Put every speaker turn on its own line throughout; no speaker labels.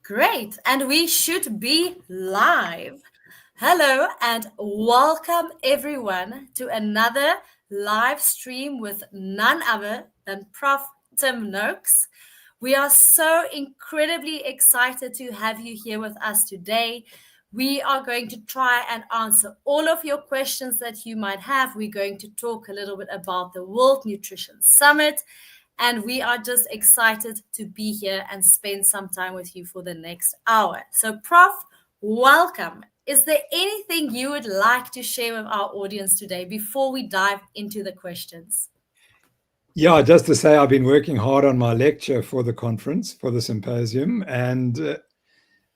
Great, and we should be live. Hello, and welcome everyone to another live stream with none other than Prof Tim Noakes. We are so incredibly excited to have you here with us today. We are going to try and answer all of your questions that you might have. We're going to talk a little bit about the World Nutrition Summit. And we are just excited to be here and spend some time with you for the next hour. So, Prof, welcome. Is there anything you would like to share with our audience today before we dive into the questions?
Yeah, just to say I've been working hard on my lecture for the conference, for the symposium, and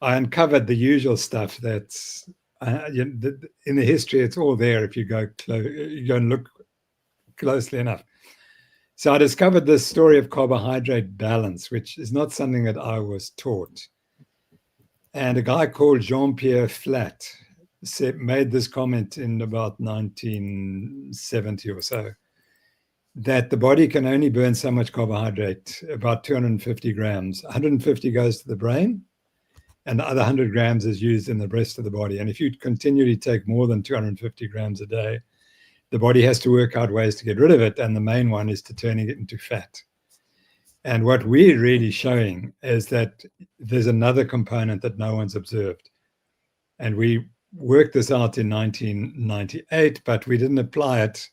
I uncovered the usual stuff that's in the history. It's all there if you go and look closely enough. So I discovered this story of carbohydrate balance, which is not something that I was taught. And a guy called Jean-Pierre Flat made this comment in about 1970 or so, that the body can only burn so much carbohydrate, about 250 grams. 150 goes to the brain, and the other 100 grams is used in the rest of the body. And if you continually take more than 250 grams a day, the body has to work out ways to get rid of it, and the main one is to turning it into fat. And what we're really showing is that there's another component that no one's observed. And we worked this out in 1998, but we didn't apply it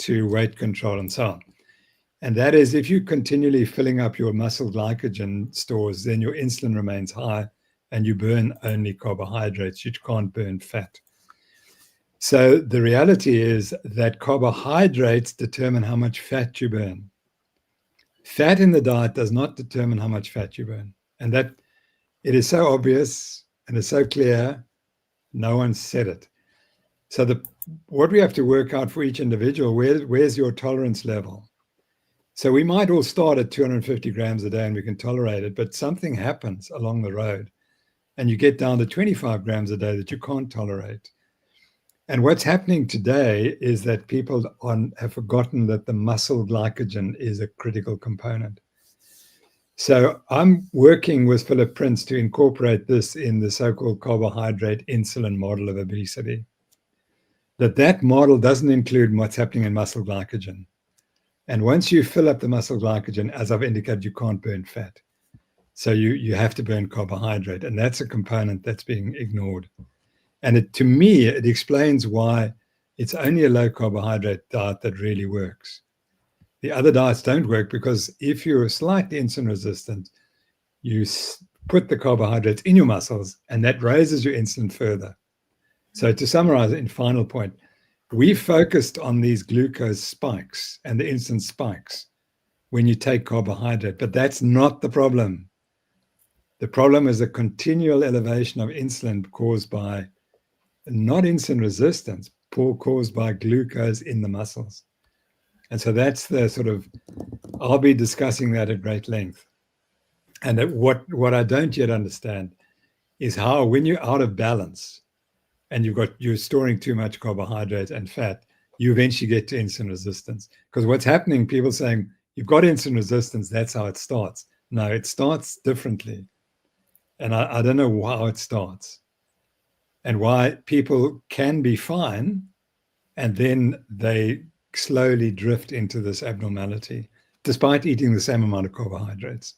to weight control and so on. And that is, if you're continually filling up your muscle glycogen stores, then your insulin remains high and you burn only carbohydrates. You can't burn fat. So the reality is that carbohydrates determine how much fat you burn. Fat in the diet does not determine how much fat you burn. And that it is so obvious and it's so clear, no one said it. So what we have to work out for each individual, where's your tolerance level? So we might all start at 250 grams a day and we can tolerate it, but something happens along the road and you get down to 25 grams a day that you can't tolerate. And what's happening today is that people have forgotten that the muscle glycogen is a critical component. So I'm working with Philip Prince to incorporate this in the so-called carbohydrate insulin model of obesity. That model doesn't include what's happening in muscle glycogen. And once you fill up the muscle glycogen, as I've indicated, you can't burn fat. So you have to burn carbohydrate, and that's a component that's being ignored. And to me, it explains why it's only a low carbohydrate diet that really works. The other diets don't work because if you're slightly insulin resistant, you put the carbohydrates in your muscles and that raises your insulin further. So to summarize in final point, we focused on these glucose spikes and the insulin spikes when you take carbohydrate, but that's not the problem. The problem is a continual elevation of insulin caused by not insulin resistance, caused by glucose in the muscles. And so that's the sort of, I'll be discussing that at great length. And what I don't yet understand is how, when you're out of balance and you're storing too much carbohydrate and fat, you eventually get to insulin resistance. Because what's happening, people saying, you've got insulin resistance, that's how it starts. No, it starts differently. And I don't know how it starts. And why people can be fine and then they slowly drift into this abnormality despite eating the same amount of carbohydrates.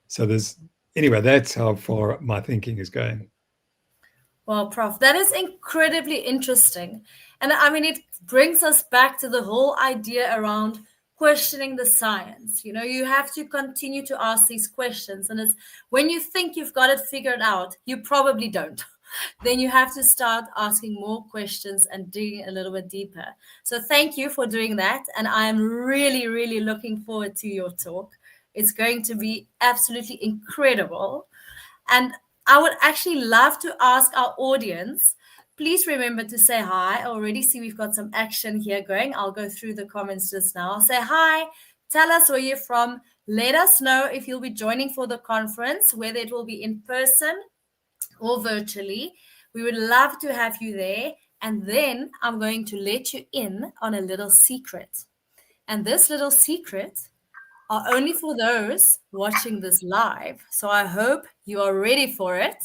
So that's how far my thinking is going.
Well, Prof, that is incredibly interesting. And I mean, it brings us back to the whole idea around questioning the science. You have to continue to ask these questions. And it's when you think you've got it figured out, you probably don't. Then you have to start asking more questions and digging a little bit deeper. So thank you for doing that. And I am really, really looking forward to your talk. It's going to be absolutely incredible. And I would actually love to ask our audience, please remember to say hi. I already see we've got some action here going. I'll go through the comments just now. Say hi. Tell us where you're from. Let us know if you'll be joining for the conference, whether it will be in person or virtually. We would love to have you there. And then I'm going to let you in on a little secret. And this little secret are only for those watching this live. So I hope you are ready for it.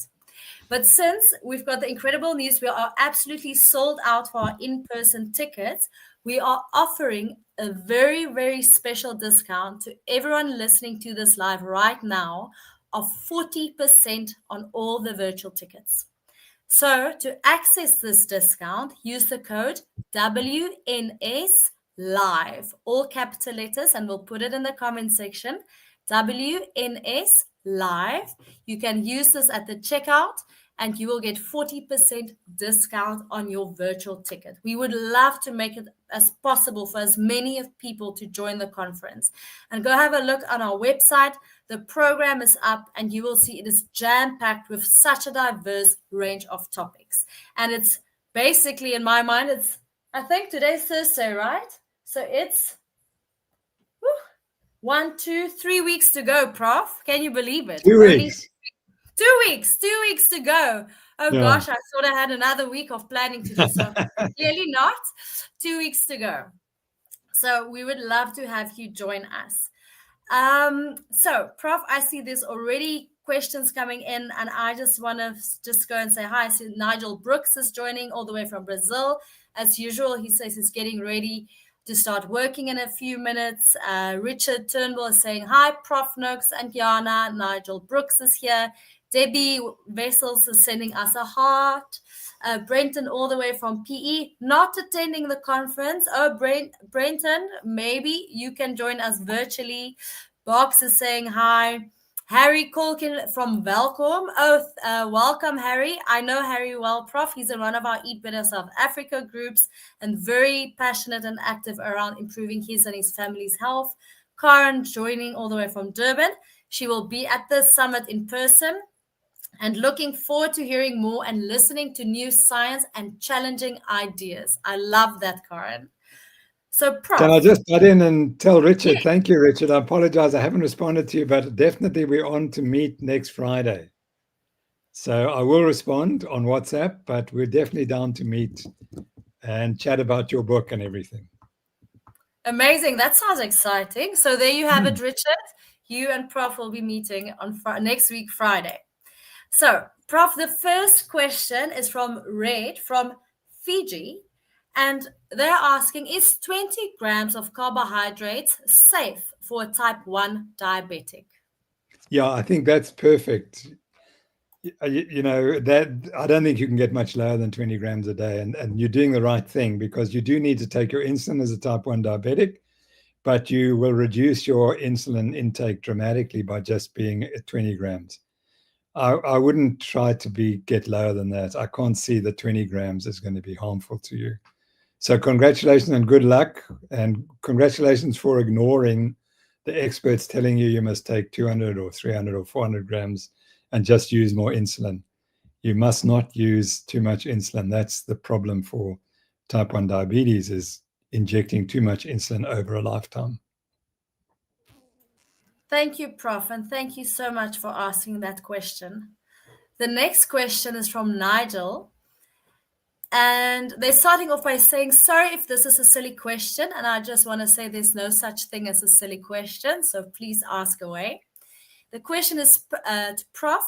But since we've got the incredible news, we are absolutely sold out for our in-person tickets. We are offering a very, very special discount to everyone listening to this live right now of 40% on all the virtual tickets. So to access this discount, use the code WNS Live, all capital letters, and we'll put it in the comment section. WNS Live. You can use this at the checkout and you will get 40% discount on your virtual ticket. We would love to make it as possible for as many of people to join the conference. And go have a look on our website. The program is up and you will see it is jam-packed with such a diverse range of topics. And it's basically, in my mind, I think today's Thursday, right? So it's 1, 2, 3 weeks to go, Prof. Can you believe it?
2 weeks.
2 weeks, 2 weeks to go. Oh
Yeah.
gosh, I thought I had another week of planning to do, so clearly not. 2 weeks to go. So we would love to have you join us. So Prof, I see there's already questions coming in, and I just want to just go and say hi. I see Nigel Brooks is joining all the way from Brazil. As usual, he says he's getting ready to start working in a few minutes. Richard Turnbull is saying hi, Prof Noakes and Kiana. Nigel Brooks is here. Debbie Vessels is sending us a heart. Brenton all the way from PE, not attending the conference. Oh, Brenton, maybe you can join us virtually. Box is saying hi. Harry Colkin from Welcome. Welcome, Harry. I know Harry well, Prof. He's in one of our Eat Better South Africa groups and very passionate and active around improving his and his family's health. Karen joining all the way from Durban. She will be at the summit in person. And looking forward to hearing more and listening to new science and challenging ideas. I love that, Karen. So, Prof.
Can I just butt in and tell Richard? Thank you, Richard. I apologize. I haven't responded to you, but definitely we're on to meet next Friday. So I will respond on WhatsApp, but we're definitely down to meet and chat about your book and everything.
Amazing. That sounds exciting. So there you have it, Richard. You and Prof will be meeting on next week, Friday. So, Prof, the first question is from Red from Fiji, and they're asking, is 20 grams of carbohydrates safe for a type 1 diabetic?
Yeah, I think that's perfect. You know, that I don't think you can get much lower than 20 grams a day, and you're doing the right thing because you do need to take your insulin as a type 1 diabetic, but you will reduce your insulin intake dramatically by just being at 20 grams. I wouldn't try to get lower than that. I can't see that 20 grams is going to be harmful to you. So congratulations and good luck. And congratulations for ignoring the experts telling you must take 200 or 300 or 400 grams and just use more insulin. You must not use too much insulin. That's the problem for type 1 diabetes, is injecting too much insulin over a lifetime.
Thank you, Prof, and thank you so much for asking that question. The next question is from Nigel, and they're starting off by saying, sorry if this is a silly question, and I just want to say there's no such thing as a silly question, so please ask away. The question is to Prof,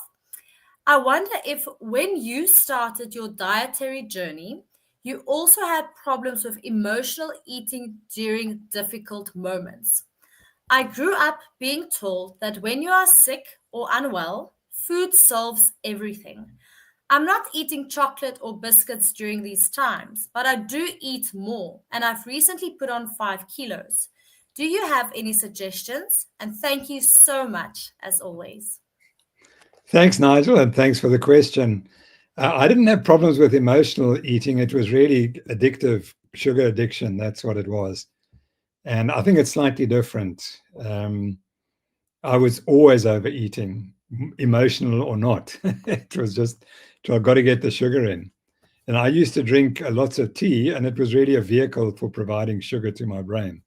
I wonder if when you started your dietary journey, you also had problems with emotional eating during difficult moments. I grew up being told that when you are sick or unwell, food solves everything. I'm not eating chocolate or biscuits during these times, but I do eat more, and I've recently put on 5 kilos. Do you have any suggestions? And thank you so much, as always.
Thanks, Nigel, and thanks for the question. I didn't have problems with emotional eating. It was really addictive, sugar addiction. That's what it was. And I think it's slightly different. I was always overeating, emotional or not. It was just, I've got to get the sugar in. And I used to drink lots of tea, and it was really a vehicle for providing sugar to my brain.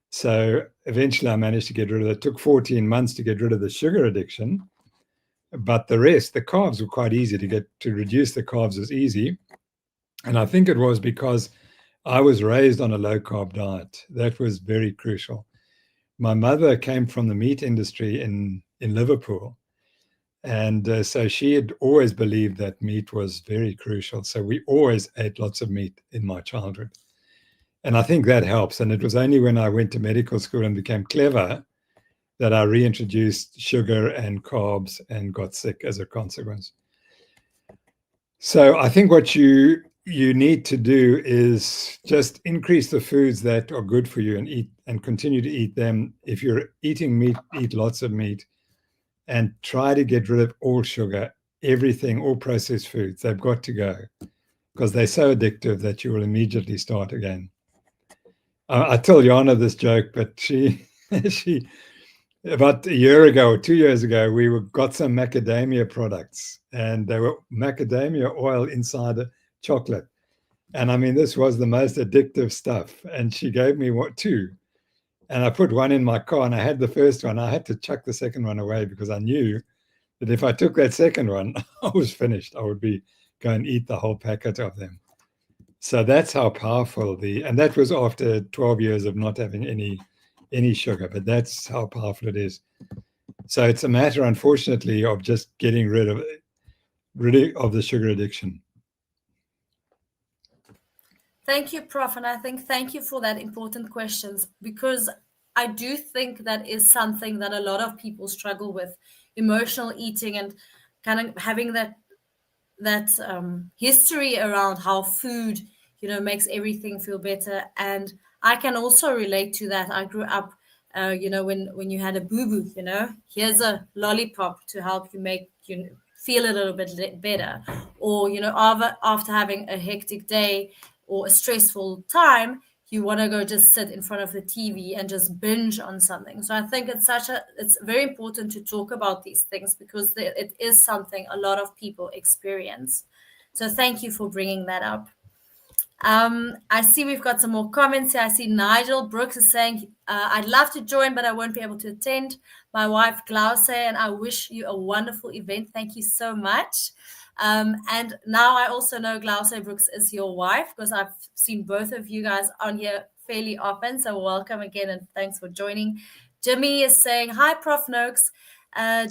So eventually I managed to get rid of it. It took 14 months to get rid of the sugar addiction. But the rest, the carbs were quite easy to reduce the carbs was easy. And I think it was because I was raised on a low carb diet. That was very crucial. my mother came from the meat industry in Liverpool. And so she had always believed that meat was very crucial. So we always ate lots of meat in my childhood. And I think that helps. And it was only when I went to medical school and became clever that I reintroduced sugar and carbs and got sick as a consequence. So I think what you need to do is just increase the foods that are good for you and eat and continue to eat them. If you're eating meat, eat lots of meat and try to get rid of all sugar, everything, all processed foods. They've got to go because they're so addictive that you will immediately start again. I tell Jana this joke, but she about a year ago or 2 years ago, we got some macadamia products and they were macadamia oil inside a chocolate. And I mean, this was the most addictive stuff. And she gave me two. And I put one in my car and I had the first one. I had to chuck the second one away because I knew that if I took that second one, I was finished. I would go and eat the whole packet of them. So that's how powerful and that was after 12 years of not having any sugar, but that's how powerful it is. So it's a matter, unfortunately, of just getting rid of the sugar addiction.
Thank you, Prof. And I think thank you for that important questions, because I do think that is something that a lot of people struggle with, emotional eating and kind of having that history around how food, makes everything feel better. And I can also relate to that. I grew up, when you had a boo-boo, here's a lollipop to help you make you feel a little bit better. Or, after having a hectic day or a stressful time, you want to go just sit in front of the TV and just binge on something. So I think it's very important to talk about these things because it is something a lot of people experience. So thank you for bringing that up. I see we've got some more comments here. I see Nigel Brooks is saying, I'd love to join, but I won't be able to attend. My wife, Glauce, and I wish you a wonderful event. Thank you so much. And now I also know Glauce Brooks is your wife because I've seen both of you guys on here fairly often. So welcome again and thanks for joining. Jimmy is saying, hi, Prof Noakes.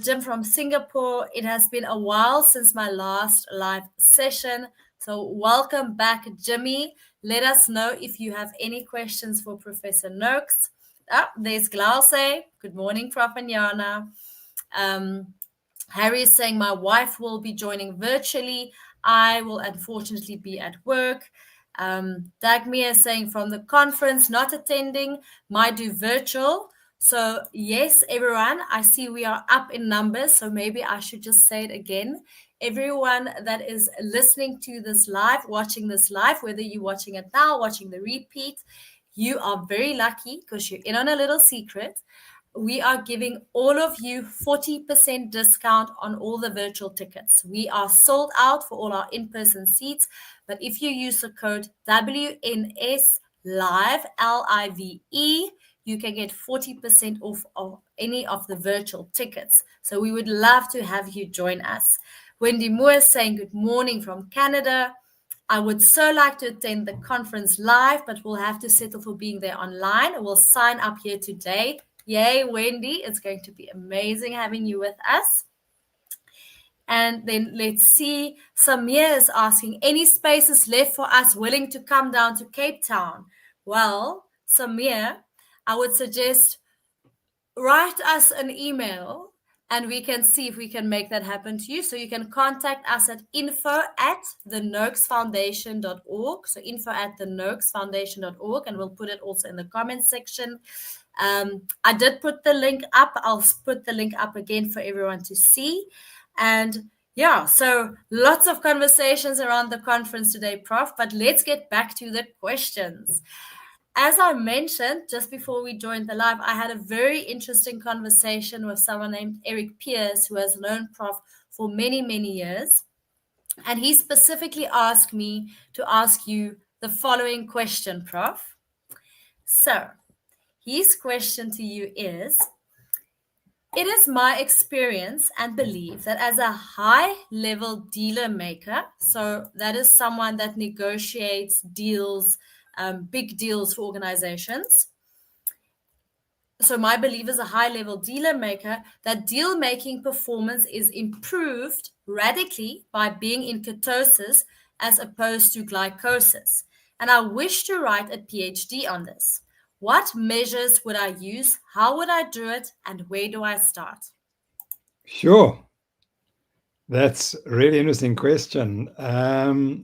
Jim from Singapore. It has been a while since my last live session. So welcome back, Jimmy. Let us know if you have any questions for Professor Noakes. There's Glauce. Good morning, Prof and Jana. Harry is saying, my wife will be joining virtually. I will unfortunately be at work. Dagmia is saying, from the conference, not attending, might do virtual. So yes, everyone, I see we are up in numbers. So maybe I should just say it again. Everyone that is listening to this live, watching this live, whether you're watching it now, watching the repeat, you are very lucky because you're in on a little secret. We are giving all of you 40% discount on all the virtual tickets. We are sold out for all our in-person seats, but if you use the code WNS Live, LIVE, you can get 40% off of any of the virtual tickets. So we would love to have you join us. Wendy Moore is saying good morning from Canada. I would so like to attend the conference live, but we'll have to settle for being there online. We'll sign up here today. Yay, Wendy. It's going to be amazing having you with us. And then let's see. Samir is asking, any spaces left for us willing to come down to Cape Town? Well, Samir, I would suggest write us an email and we can see if we can make that happen to you. So you can contact us at info@thenoakesfoundation.org. So info@thenoakesfoundation.org, and we'll put it also in the comments section. I did put the link up. I'll put the link up again for everyone to see. And yeah, so lots of conversations around the conference today, Prof. But let's get back to the questions. As I mentioned just before we joined the live, I had a very interesting conversation with someone named Eric Pierce, who has known Prof for many, many years. And he specifically asked me to ask you the following question, Prof. So his question to you is, it is my experience and belief that as a high-level dealer maker, so that is someone that negotiates deals, big deals for organizations, So my belief as a high-level dealer maker that deal-making performance is improved radically by being in ketosis as opposed to glycosis. And I wish to write a PhD on this. What measures would I use? How would I do it? And where do I start?
Sure. That's a really interesting question.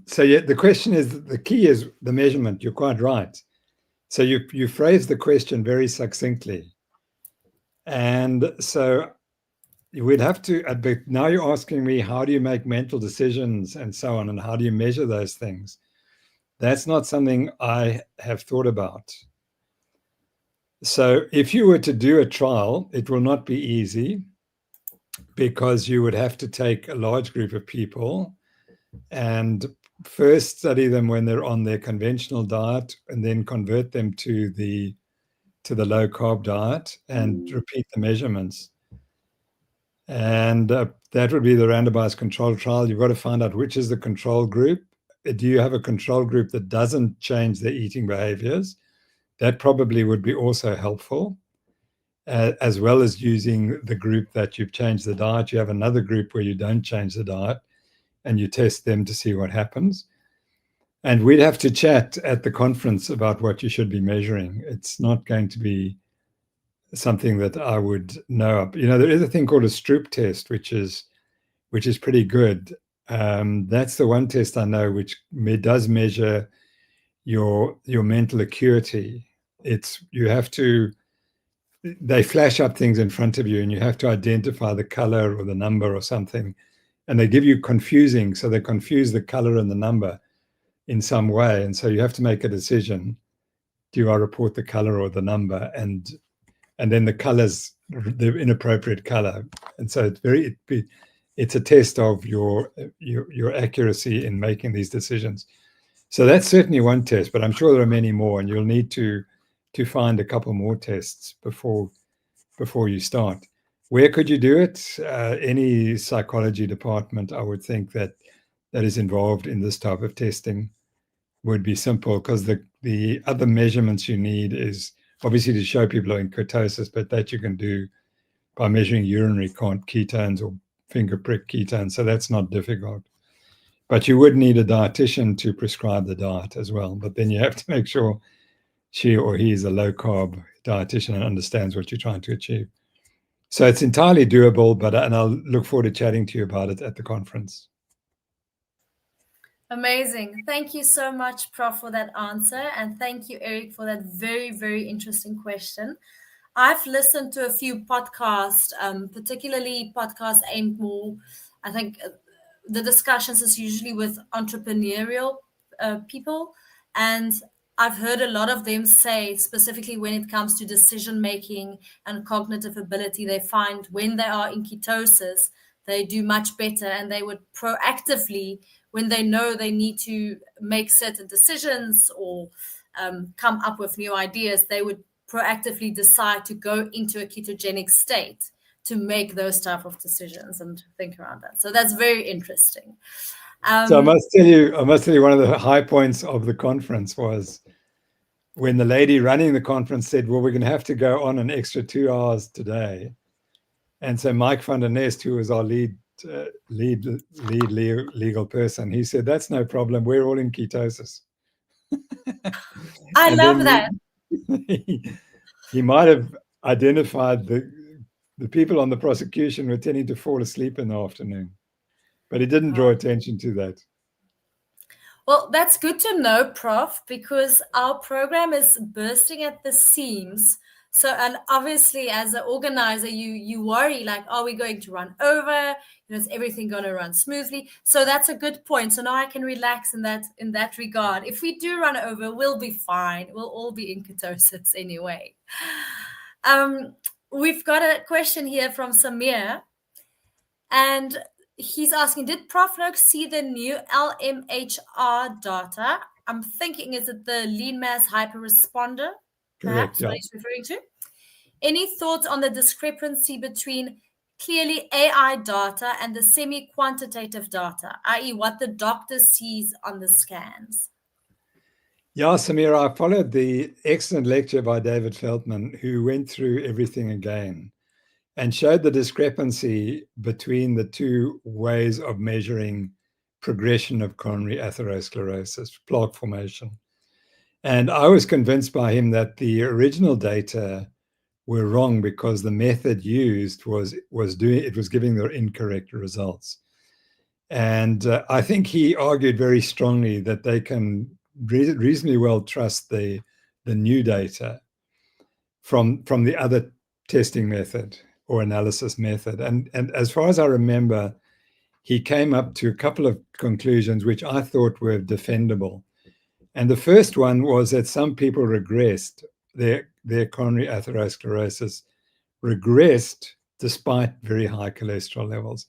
So yeah, the question is, the key is the measurement. You're quite right. So you phrased the question very succinctly. And so we'd have to, but now you're asking me, how do you make mental decisions and so on, and how do you measure those things? That's not something I have thought about. So if you were to do a trial, it will not be easy because you would have to take a large group of people and first study them when they're on their conventional diet and then convert them to the low carb diet and repeat the measurements. And that would be the randomized control trial. You've got to find out which is the control group. Do you have a control group that doesn't change their eating behaviors? That probably would be also helpful, as well as using the group that you've changed the diet. You have another group where you don't change the diet and you test them to see what happens. And we'd have to chat at the conference about what you should be measuring. It's not going to be something that I would know. You know, there is a thing called a Stroop test, which is pretty good. That's the one test I know which does measure your mental acuity. They flash up things in front of you and you have to identify the color or the number or something, and they give you confusing, so they confuse the color and the number in some way, and so you have to make a decision. Do I report the color or the number? And then the colors, the inappropriate color. And so it's a test of your accuracy in making these decisions. So that's certainly one test, but I'm sure there are many more, and you'll need to find a couple more tests before you start. Where could you do it? Any psychology department, I would think, that is involved in this type of testing would be simple, because the other measurements you need is obviously to show people are in ketosis, but that you can do by measuring urinary ketones or finger prick ketones. So that's not difficult. But you would need a dietitian to prescribe the diet as well. But then you have to make sure she or he is a low carb dietitian and understands what you're trying to achieve. So it's entirely doable, and I'll look forward to chatting to you about it at the conference.
Amazing. Thank you so much, Prof, for that answer. And thank you, Eric, for that very, very interesting question. I've listened to a few podcasts, particularly podcasts aimed more, I think the discussions is usually with entrepreneurial people. And I've heard a lot of them say, specifically when it comes to decision making and cognitive ability, they find when they are in ketosis, they do much better, and they would proactively, when they know they need to make certain decisions or come up with new ideas, they would proactively decide to go into a ketogenic state to make those type of decisions and think around that. So that's very interesting.
So I must tell you, one of the high points of the conference was when the lady running the conference said, well, we're going to have to go on an extra 2 hours today. And so Mike van der Nest, who was our lead legal person, he said, that's no problem. We're all in ketosis.
I love that.
He might have identified the people on the prosecution were tending to fall asleep in the afternoon, but he didn't draw attention to that.
Well, that's good to know, Prof, because our program is bursting at the seams. So, and obviously, as an organizer, you worry like, are we going to run over? Is everything going to run smoothly? So that's a good point. So now I can relax in that regard. If we do run over, we'll be fine. We'll all be in ketosis anyway. We've got a question here from Samir, and he's asking, did Prof Noakes see the new LMHR data? I'm thinking, is it the lean mass hyperresponder? Perhaps
Correct, yeah.
what he's referring to. Any thoughts on the discrepancy between clearly AI data and the semi-quantitative data, i.e. what the doctor sees on the scans?
Yeah, Samir, I followed the excellent lecture by David Feldman, who went through everything again and showed the discrepancy between the two ways of measuring progression of coronary atherosclerosis, plaque formation. And I was convinced by him that the original data were wrong because the method used was giving the incorrect results. And I think he argued very strongly that they can reasonably well trust the new data from the other testing method or analysis method. And as far as I remember, he came up to a couple of conclusions which I thought were defendable. And the first one was that some people regressed, their coronary atherosclerosis regressed despite very high cholesterol levels.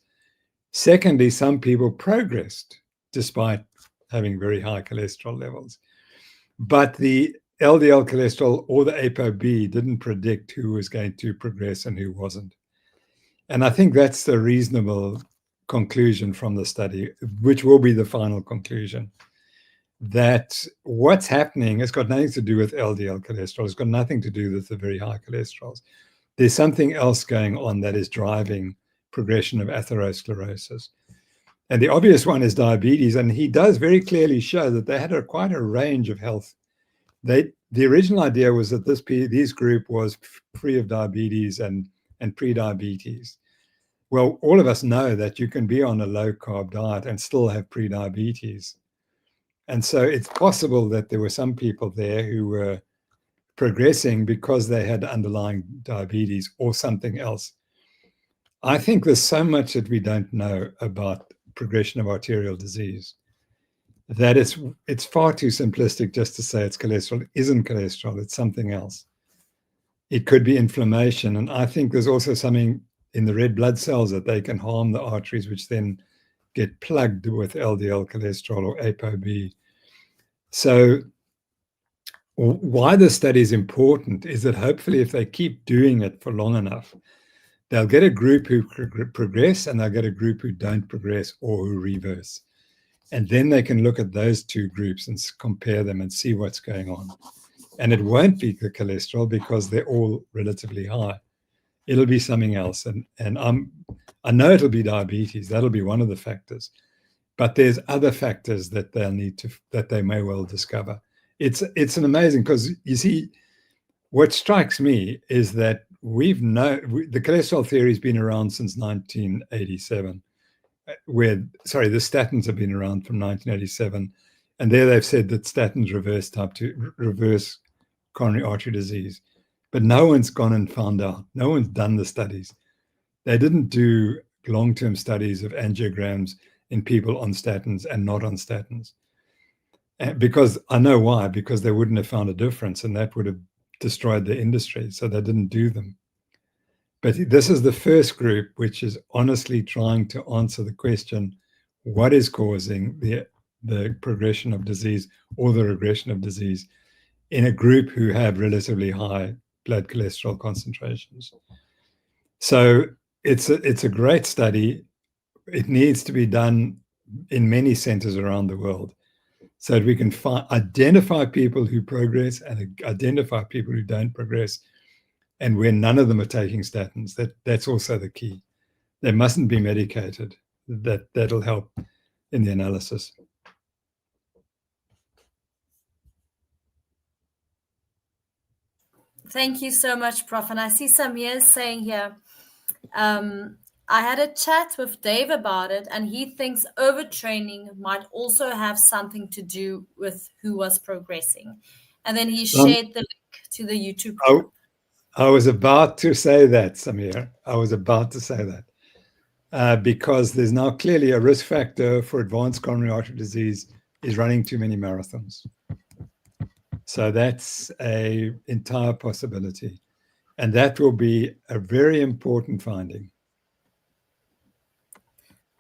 Secondly, some people progressed despite having very high cholesterol levels. But the LDL cholesterol or the ApoB didn't predict who was going to progress and who wasn't. And I think that's the reasonable conclusion from the study, which will be the final conclusion, that what's happening has got nothing to do with LDL cholesterol. It's got nothing to do with the very high cholesterols. There's something else going on that is driving progression of atherosclerosis. And the obvious one is diabetes. And he does very clearly show that they had quite a range of health. The original idea was that this group was free of diabetes and pre-diabetes. Well, all of us know that you can be on a low-carb diet and still have pre-diabetes. And so it's possible that there were some people there who were progressing because they had underlying diabetes or something else. I think there's so much that we don't know about progression of arterial disease that it's far too simplistic just to say it's cholesterol. It isn't cholesterol, it's something else. It could be inflammation. And I think there's also something in the red blood cells that they can harm the arteries, which then get plugged with LDL cholesterol or ApoB. So why this study is important is that hopefully if they keep doing it for long enough, they'll get a group who progress and they'll get a group who don't progress or who reverse. And then they can look at those two groups and compare them and see what's going on. And it won't be the cholesterol because they're all relatively high. It'll be something else. And I know it'll be diabetes. That'll be one of the factors. But there's other factors that they may well discover. It's an amazing, because you see, what strikes me is that the cholesterol theory has been around since 1987. The statins have been around from 1987, and there they've said that statins reverse coronary artery disease, but no one's gone and found out. No one's done the studies. They didn't do long-term studies of angiograms in people on statins and not on statins, because I know why, because they wouldn't have found a difference, and that would have destroyed the industry, so they didn't do them. But this is the first group which is honestly trying to answer the question, what is causing the progression of disease or the regression of disease in a group who have relatively high blood cholesterol concentrations. So it's a great study. It needs to be done in many centers around the world so that we can identify people who progress and identify people who don't progress, and where none of them are taking statins. That's also the key. They mustn't be medicated. That'll help in the analysis.
Thank you so much, Prof. And I see Samir saying here, I had a chat with Dave about it, and he thinks overtraining might also have something to do with who was progressing. And then he shared the link to the YouTube group.
I was about to say that, Samir. I was about to say that. Because there's now clearly a risk factor for advanced coronary artery disease is running too many marathons. So that's an entire possibility. And that will be a very important finding.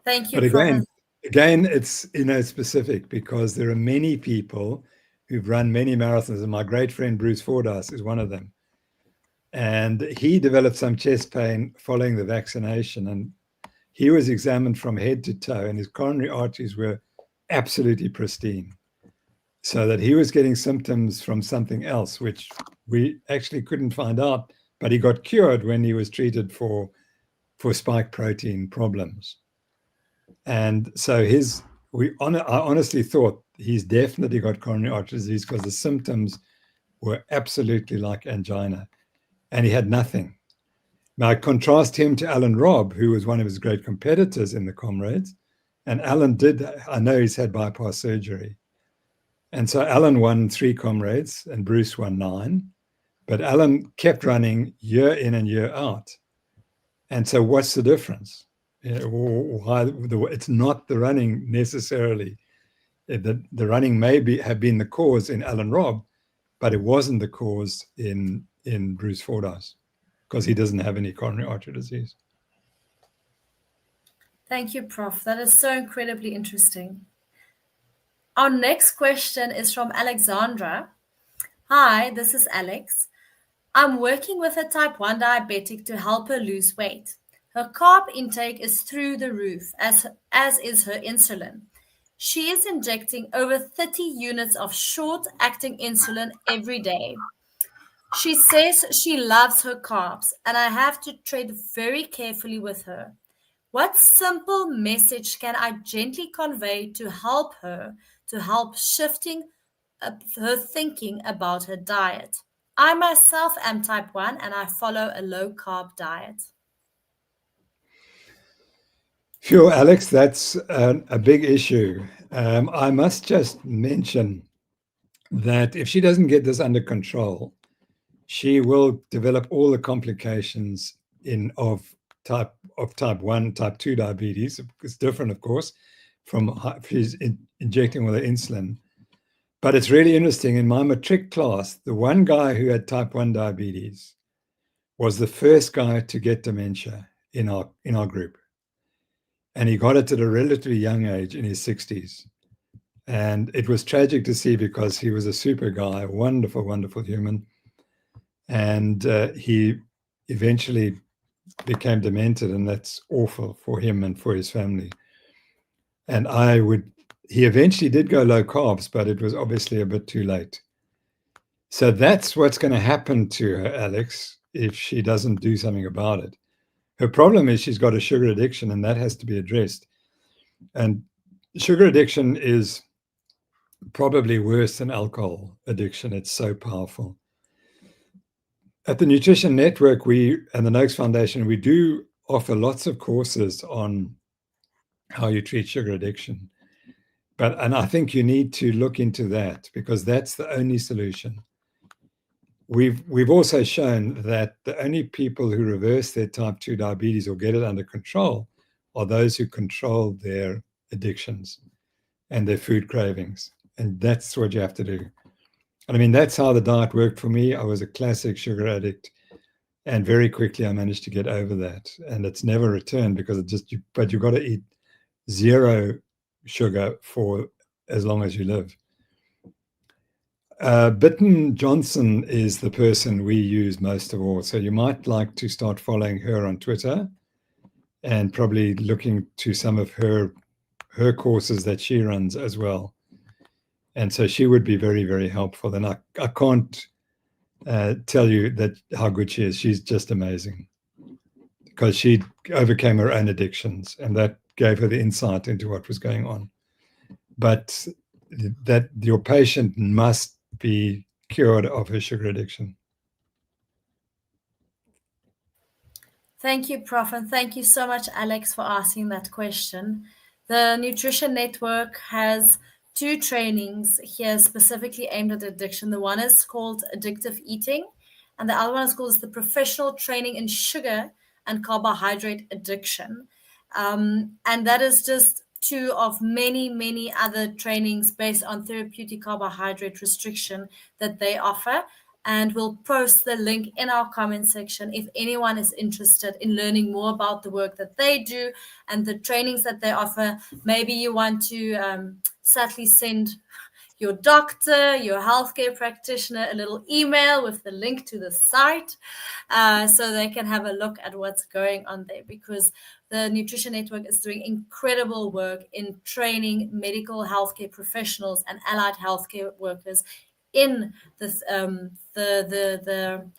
Thank you,
But
Prof.
Again, it's specific, because there are many people who've run many marathons, and my great friend Bruce Fordyce is one of them. And he developed some chest pain following the vaccination, and he was examined from head to toe, and his coronary arteries were absolutely pristine. So that he was getting symptoms from something else, which we actually couldn't find out, but he got cured when he was treated for spike protein problems. And so I honestly thought he's definitely got coronary artery disease because the symptoms were absolutely like angina, and he had nothing. Now I contrast him to Alan Robb, who was one of his great competitors in the Comrades. And Alan I know he's had bypass surgery. And so Alan won 3 Comrades and Bruce won 9. But Alan kept running year in and year out. And so what's the difference? It's not the running necessarily. The running may have been the cause in Alan Robb, but it wasn't the cause in Bruce Fordyce, because he doesn't have any coronary artery disease.
Thank you, Prof. That is so incredibly interesting. Our next question is from Alexandra. Hi, this is Alex. I'm working with a type 1 diabetic to help her lose weight. Her carb intake is through the roof, as is her insulin. She is injecting over 30 units of short-acting insulin every day. She says she loves her carbs, and I have to tread very carefully with her. What simple message can I gently convey to help her, to help shifting her thinking about her diet? I myself am type 1 and I follow a low carb diet.
Sure, Alex, that's a big issue. I must just mention that if she doesn't get this under control, she will develop all the complications of type 1, type 2 diabetes. It's different, of course, from she's injecting with her insulin. But it's really interesting. In my matric class, the one guy who had type 1 diabetes was the first guy to get dementia in our group. And he got it at a relatively young age, in his 60s. And it was tragic to see, because he was a super guy, a wonderful, wonderful human. And he eventually became demented, and that's awful for him and for his family. And he eventually did go low carbs, but it was obviously a bit too late. So that's what's going to happen to her, Alex, if she doesn't do something about it. Her problem is she's got a sugar addiction, and that has to be addressed. And sugar addiction is probably worse than alcohol addiction. It's so powerful. At the Nutrition Network, and the Noakes Foundation, we do offer lots of courses on how you treat sugar addiction. And I think you need to look into that, because that's the only solution. We've also shown that the only people who reverse their type 2 diabetes or get it under control are those who control their addictions and their food cravings. And that's what you have to do. And I mean, that's how the diet worked for me. I was a classic sugar addict, and very quickly I managed to get over that. And it's never returned, because but you've got to eat 0 sugar for as long as you live. Bitten Johnson is the person we use most of all. So you might like to start following her on Twitter, and probably looking to some of her courses that she runs as well. And so she would be very, very helpful. And I can't tell you how good she is. She's just amazing, because she overcame her own addictions, and that gave her the insight into what was going on. But that your patient must be cured of her sugar addiction.
Thank you, Prof. And thank you so much, Alex, for asking that question. The Nutrition Network has 2 trainings here specifically aimed at addiction. The one is called Addictive Eating, and the other one is called the Professional Training in Sugar and Carbohydrate Addiction. And that is just 2 of many, many other trainings based on therapeutic carbohydrate restriction that they offer. And we'll post the link in our comment section if anyone is interested in learning more about the work that they do and the trainings that they offer. Maybe you want to sadly send your doctor, your healthcare practitioner, a little email with the link to the site so they can have a look at what's going on there. Because the Nutrition Network is doing incredible work in training medical healthcare professionals and allied healthcare workers in this, the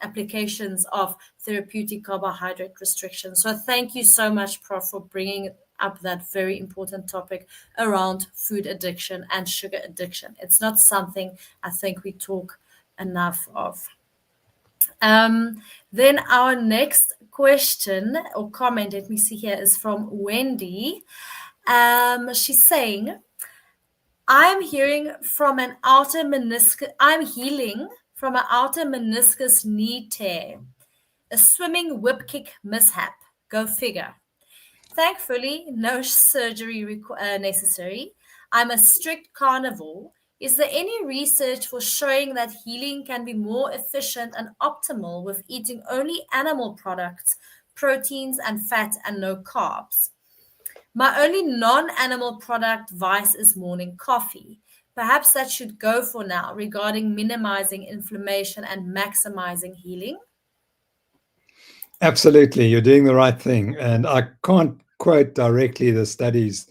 applications of therapeutic carbohydrate restriction. So thank you so much, Prof, for bringing up that very important topic around food addiction and sugar addiction. It's not something I think we talk enough of. Then our next question or comment, let me see here, is from Wendy. She's saying, I'm healing from an outer meniscus knee tear, a swimming whip kick mishap. Go figure. Thankfully, no surgery necessary. I'm a strict carnivore. Is there any research for showing that healing can be more efficient and optimal with eating only animal products, proteins and fat, and no carbs? My only non-animal product vice is morning coffee. Perhaps that should go for now regarding minimizing inflammation and maximizing healing.
Absolutely, you're doing the right thing. And I can't quote directly the studies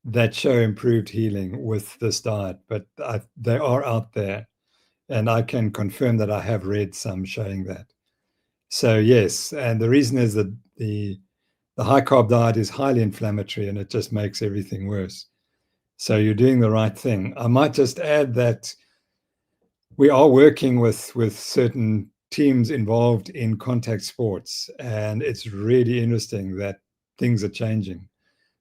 that show improved healing with this diet, but they are out there. And I can confirm that I have read some showing that. So yes, and the reason is that the high carb diet is highly inflammatory and it just makes everything worse. So you're doing the right thing. I might just add that we are working with certain teams involved in contact sports, and it's really interesting that things are changing,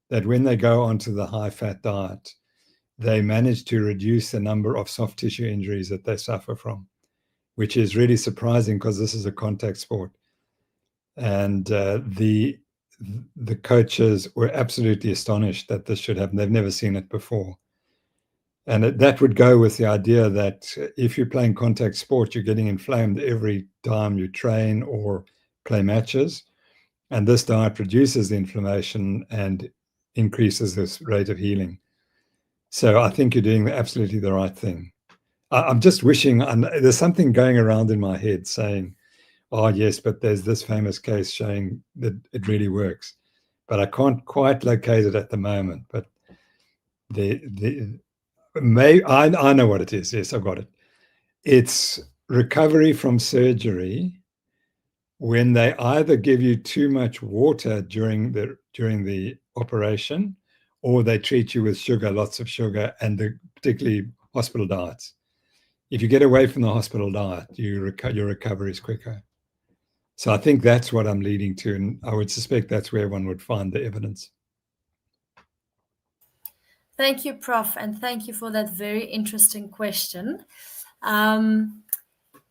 that when they go onto the high fat diet, they manage to reduce the number of soft tissue injuries that they suffer from, which is really surprising because this is a contact sport. And the coaches were absolutely astonished that this should happen. They've never seen it before. And that would go with the idea that if you're playing contact sport, you're getting inflamed every time you train or play matches. And this diet reduces the inflammation and increases this rate of healing. So I think you're doing absolutely the right thing. I'm just wishing, there's something going around in my head saying, oh, yes, but there's this famous case showing that it really works. But I can't quite locate it at the moment. But I know what it is. Yes, I've got it. It's recovery from surgery when they either give you too much water during the operation, or they treat you with sugar, lots of sugar, and particularly hospital diets. If you get away from the hospital diet, your recovery is quicker. So I think that's what I'm leading to, and I would suspect that's where one would find the evidence.
Thank you, Prof, and thank you for that very interesting question.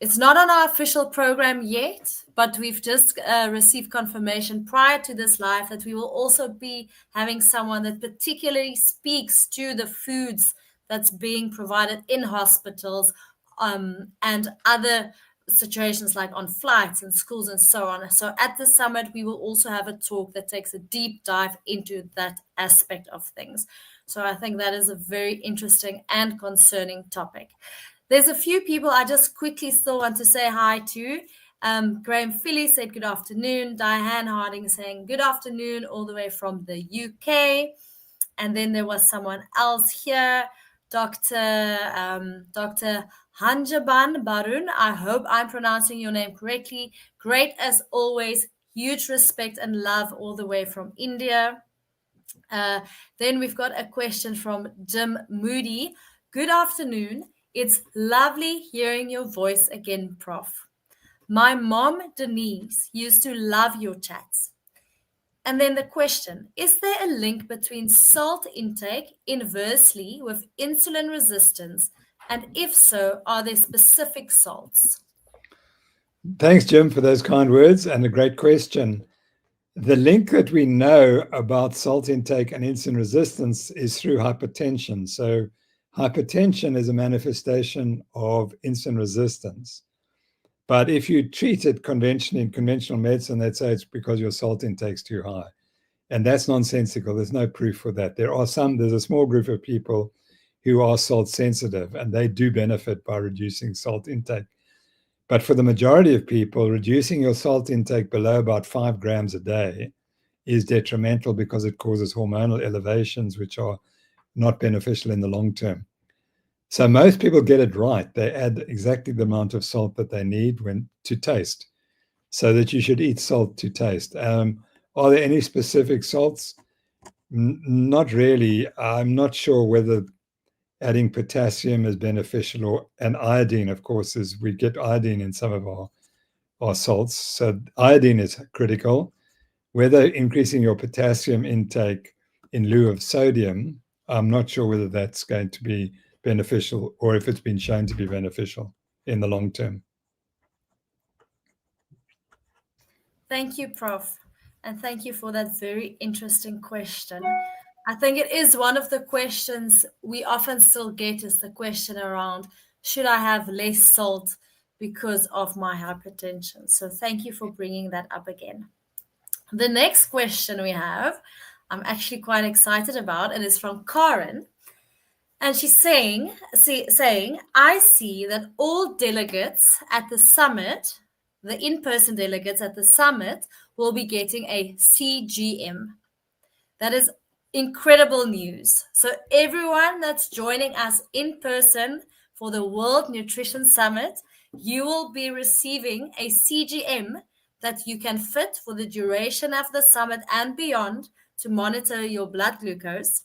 It's not on our official program yet, but we've just received confirmation prior to this live that we will also be having someone that particularly speaks to the foods that's being provided in hospitals and other situations like on flights and schools and so on. So at the summit, we will also have a talk that takes a deep dive into that aspect of things. So I think that is a very interesting and concerning topic. There's a few people I just quickly still want to say hi to. Graham Philly said good afternoon. Diane Harding saying good afternoon all the way from the UK. And then there was someone else here, Dr. Hanjaban Barun. I hope I'm pronouncing your name correctly. Great as always. Huge respect and love all the way from India. Then we've got a question from Jim Moody. Good afternoon. It's lovely hearing your voice again, Prof. My mom, Denise, used to love your chats. And then the question, is there a link between salt intake inversely with insulin resistance? And if so, are there specific salts?
Thanks, Jim, for those kind words and a great question. The link that we know about salt intake and insulin resistance is through hypertension. So hypertension is a manifestation of insulin resistance. But if you treat it conventionally in conventional medicine, they'd say it's because your salt intake's too high. And that's nonsensical. There's no proof for that. There's a small group of people who are salt sensitive, and they do benefit by reducing salt intake. But for the majority of people, reducing your salt intake below about 5 grams a day is detrimental because it causes hormonal elevations, which are not beneficial in the long term. So most people get it right. They add exactly the amount of salt that they need to taste, so that you should eat salt to taste. Are there any specific salts? Not really. I'm not sure whether adding potassium is beneficial, and iodine, of course, is we get iodine in some of our salts. So iodine is critical. Whether increasing your potassium intake in lieu of sodium, I'm not sure whether that's going to be beneficial or if it's been shown to be beneficial in the long term.
Thank you, Prof. And thank you for that very interesting question. I think it is one of the questions we often still get is the question around, should I have less salt because of my hypertension? So thank you for bringing that up again. The next question we have, I'm actually quite excited about, and it's from Karen. And she's saying, I see that all delegates at the summit, the in-person delegates at the summit, will be getting a CGM. That is incredible news. So everyone that's joining us in person for the World Nutrition Summit, you will be receiving a CGM that you can fit for the duration of the summit and beyond to monitor your blood glucose.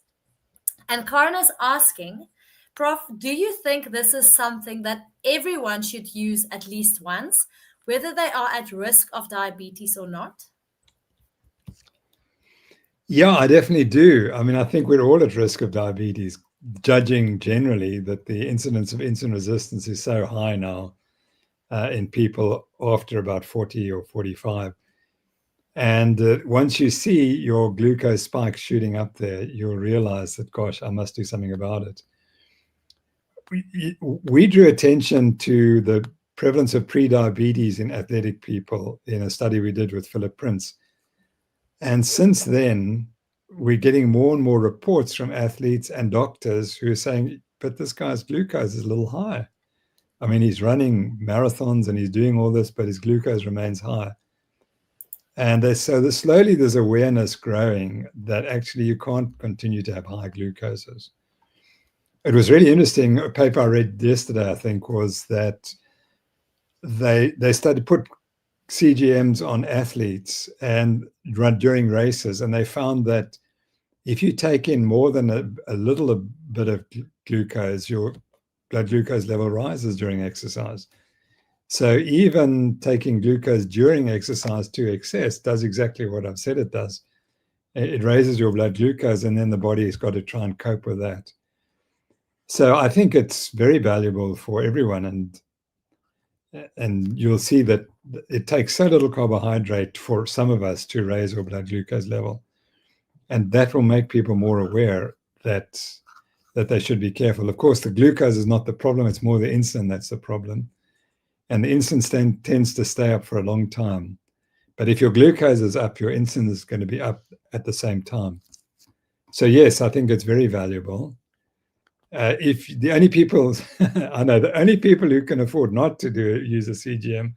And Karen is asking, Prof, do you think this is something that everyone should use at least once, whether they are at risk of diabetes or not?
Yeah, I definitely do. I mean, I think we're all at risk of diabetes, judging generally that the incidence of insulin resistance is so high now in people after about 40 or 45. And once you see your glucose spike shooting up there, you'll realize that, gosh, I must do something about it. We drew attention to the prevalence of prediabetes in athletic people in a study we did with Philip Prince. And since then, we're getting more and more reports from athletes and doctors who are saying, but this guy's glucose is a little high. I mean, he's running marathons and he's doing all this, but his glucose remains high. And so slowly there's awareness growing that actually you can't continue to have high glucoses. It was really interesting. A paper I read yesterday, I think, was that they started to put CGMs on athletes and run during races, and they found that if you take in more than a little bit of glucose, your blood glucose level rises during exercise. So even taking glucose during exercise to excess does exactly what I've said it does. It raises your blood glucose, and then the body has got to try and cope with that. So I think it's very valuable for everyone, and you'll see that it takes so little carbohydrate for some of us to raise our blood glucose level, and that will make people more aware that they should be careful. Of course, the glucose is not the problem; it's more the insulin that's the problem, and the insulin tends to stay up for a long time. But if your glucose is up, your insulin is going to be up at the same time. So yes, I think it's very valuable. If the only people I know, the only people who can afford not to use a CGM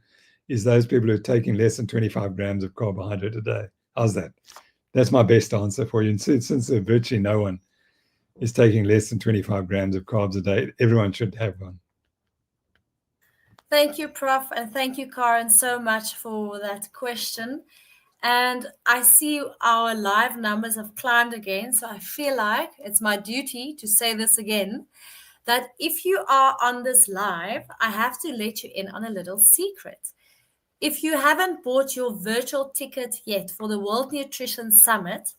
is those people who are taking less than 25 grams of carbohydrate a day. How's that? That's my best answer for you. And since virtually no one is taking less than 25 grams of carbs a day, everyone should have one.
Thank you, Prof. And thank you, Karen, so much for that question. And I see our live numbers have climbed again. So I feel like it's my duty to say this again, that if you are on this live, I have to let you in on a little secret. If you haven't bought your virtual ticket yet for the World Nutrition Summit,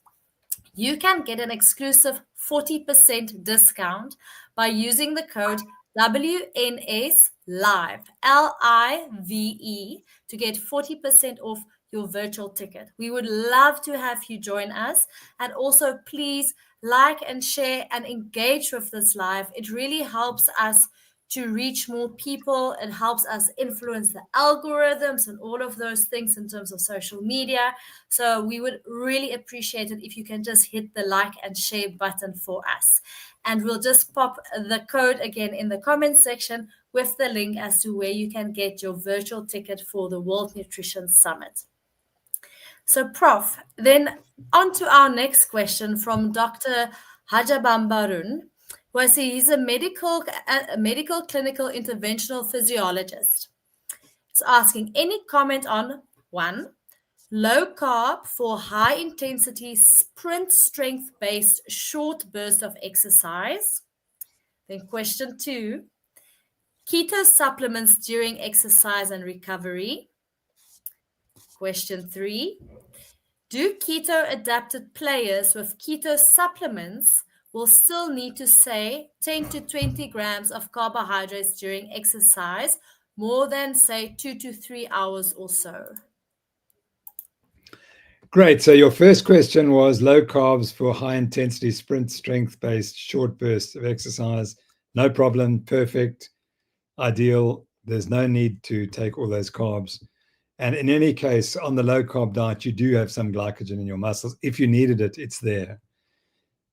you can get an exclusive 40% discount by using the code WNS Live, LIVE, to get 40% off your virtual ticket. We would love to have you join us. And also, please like and share and engage with this live. It really helps us to reach more people. It helps us influence the algorithms and all of those things in terms of social media. So we would really appreciate it if you can just hit the like and share button for us. And we'll just pop the code again in the comments section with the link as to where you can get your virtual ticket for the World Nutrition Summit. So, Prof, then on to our next question from Dr. Hajabambarun, who I see he's a medical clinical interventional physiologist. It's asking any comment on one, low carb for high intensity sprint strength based short burst of exercise. Then question two, keto supplements during exercise and recovery. Question three, do keto adapted players with keto supplements will still need to say 10 to 20 grams of carbohydrates during exercise, more than say 2 to 3 hours or so?
Great. So your first question was low carbs for high intensity sprint strength based short bursts of exercise. No problem. Perfect. Ideal. There's no need to take all those carbs. And in any case, on the low carb diet, you do have some glycogen in your muscles. If you needed it, it's there.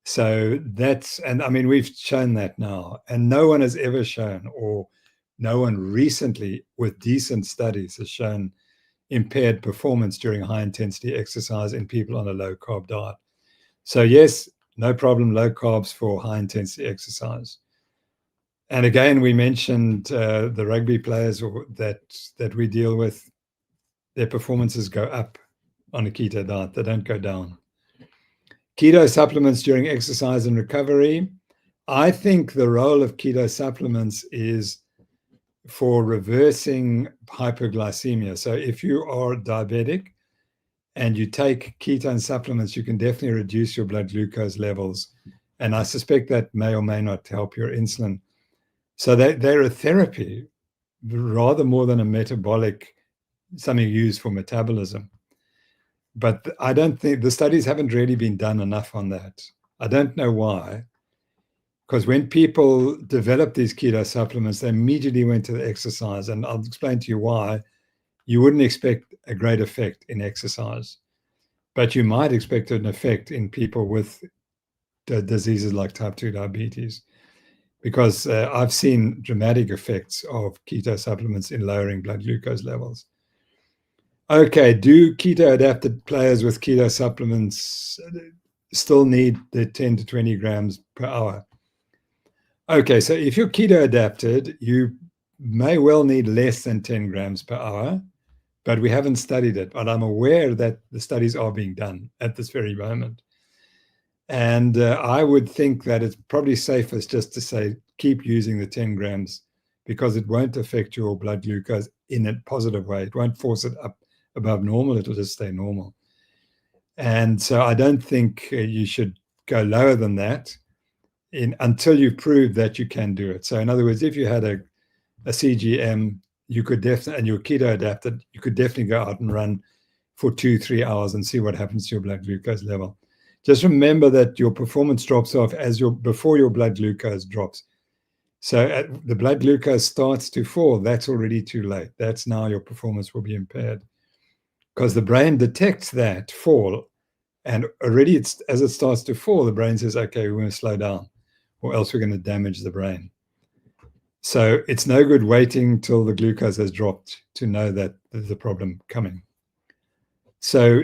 So that's, and I mean, we've shown that now. And no one has ever shown, or no one recently with decent studies has shown impaired performance during high intensity exercise in people on a low carb diet. So yes, no problem, low carbs for high intensity exercise. And again, we mentioned the rugby players that we deal with, their performances go up on a keto diet. They don't go down. Keto supplements during exercise and recovery. I think the role of keto supplements is for reversing hypoglycemia. So if you are diabetic and you take ketone supplements, you can definitely reduce your blood glucose levels. And I suspect that may or may not help your insulin. So they're a therapy rather more than a metabolic, something used for metabolism. But I don't think the studies haven't really been done enough on that. I don't know why. Because when people developed these keto supplements, they immediately went to the exercise. And I'll explain to you why. You wouldn't expect a great effect in exercise, but you might expect an effect in people with diseases like type 2 diabetes, because I've seen dramatic effects of keto supplements in lowering blood glucose levels. Okay, do keto adapted players with keto supplements still need the 10 to 20 grams per hour? Okay, so if you're keto adapted, you may well need less than 10 grams per hour, but we haven't studied it. But I'm aware that the studies are being done at this very moment. And I would think that it's probably safest just to say, keep using the 10 grams because it won't affect your blood glucose in a positive way. It won't force it up above normal. It'll just stay normal. And so I don't think you should go lower than that until you prove that you can do it. So in other words, if you had a CGM, you could definitely, and you're keto adapted, you could definitely go out and run for 2-3 hours and see what happens to your blood glucose level. Just remember that your performance drops off before your blood glucose drops. So the blood glucose starts to fall, that's already too late. That's now your performance will be impaired because the brain detects that fall, and already as it starts to fall, the brain says, okay, we're going to slow down or else we're going to damage the brain. So it's no good waiting till the glucose has dropped to know that there's a problem coming. So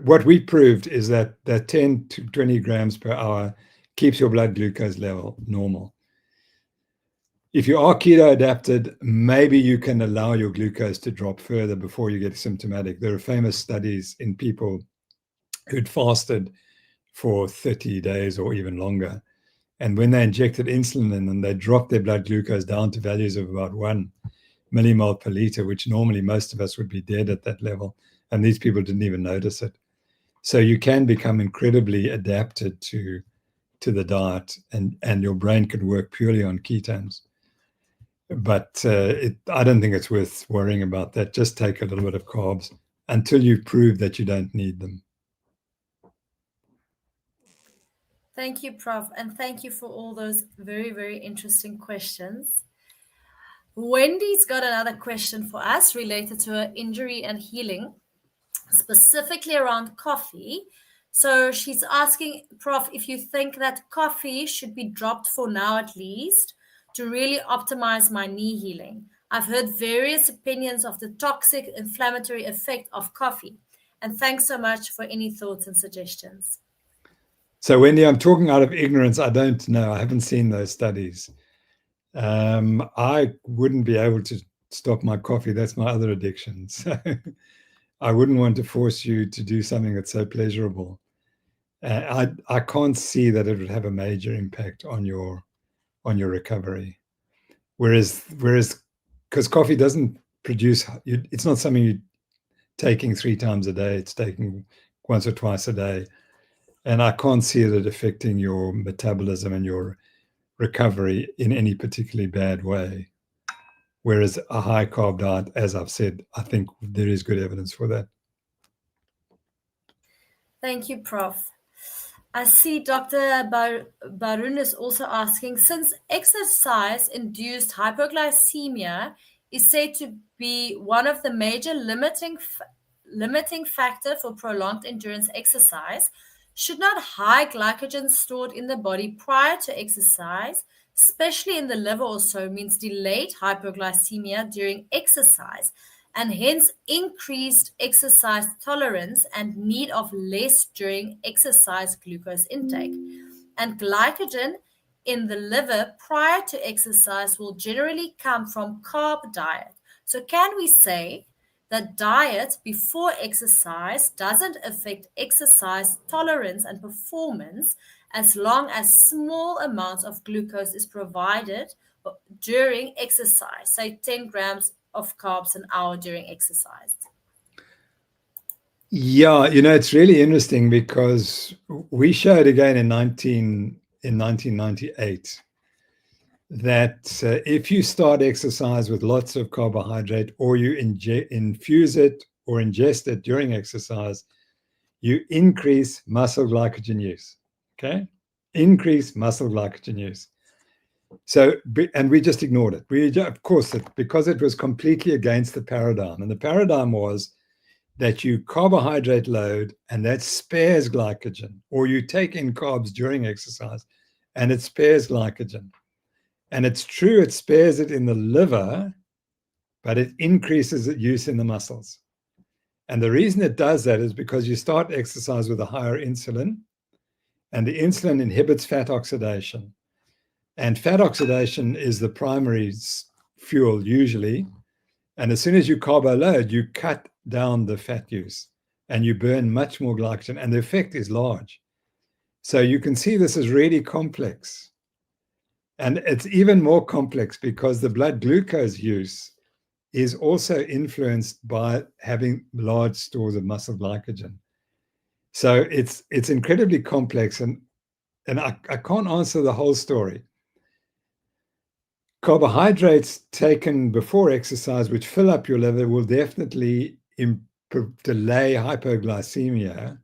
what we proved is that 10 to 20 grams per hour keeps your blood glucose level normal. If you are keto adapted, maybe you can allow your glucose to drop further before you get symptomatic. There are famous studies in people who'd fasted for 30 days or even longer. And when they injected insulin in them, they dropped their blood glucose down to values of about 1 millimole per liter, which normally most of us would be dead at that level. And these people didn't even notice it. So you can become incredibly adapted to the diet, and your brain could work purely on ketones. But I don't think it's worth worrying about that. Just take a little bit of carbs until you prove that you don't need them.
Thank you, Prof. And thank you for all those very, very interesting questions. Wendy's got another question for us related to her injury and healing, specifically around coffee. So she's asking, Prof, if you think that coffee should be dropped for now at least to really optimize my knee healing. I've heard various opinions of the toxic inflammatory effect of coffee. And thanks so much for any thoughts and suggestions.
So, Wendy, I'm talking out of ignorance. I don't know. I haven't seen those studies. I wouldn't be able to stop my coffee. That's my other addiction. So I wouldn't want to force you to do something that's so pleasurable. I can't see that it would have a major impact on your recovery. Whereas because coffee doesn't produce, it's not something you're taking 3 times a day. It's taking once or twice a day, and I can't see it affecting your metabolism and your recovery in any particularly bad way. Whereas a high carb diet, as I've said, I think there is good evidence for that.
Thank you, Prof. I see Dr. Barun is also asking, since exercise-induced hypoglycemia is said to be one of the major limiting factor for prolonged endurance exercise, should not high glycogen stored in the body prior to exercise, especially in the liver or so, means delayed hypoglycemia during exercise, and hence increased exercise tolerance and need of less during exercise glucose intake. And glycogen in the liver prior to exercise will generally come from carb diet. So, can we say that diet before exercise doesn't affect exercise tolerance and performance as long as small amounts of glucose is provided during exercise, say 10 grams of carbs an hour during exercise?
Yeah, it's really interesting because we showed again in 1998 that if you start exercise with lots of carbohydrate, or you infuse it or ingest it during exercise, you increase muscle glycogen use. Okay, increase muscle glycogen use. So, and we just ignored it. Of course, because it was completely against the paradigm, and the paradigm was that you carbohydrate load and that spares glycogen, or you take in carbs during exercise and it spares glycogen. And it's true, it spares it in the liver, but it increases its use in the muscles. And the reason it does that is because you start exercise with a higher insulin, and the insulin inhibits fat oxidation. And fat oxidation is the primary fuel usually. And as soon as you carbo load, you cut down the fat use and you burn much more glycogen, and the effect is large. So you can see this is really complex. And it's even more complex because the blood glucose use is also influenced by having large stores of muscle glycogen. So it's incredibly complex, and I can't answer the whole story. Carbohydrates taken before exercise, which fill up your liver, will definitely delay hypoglycemia,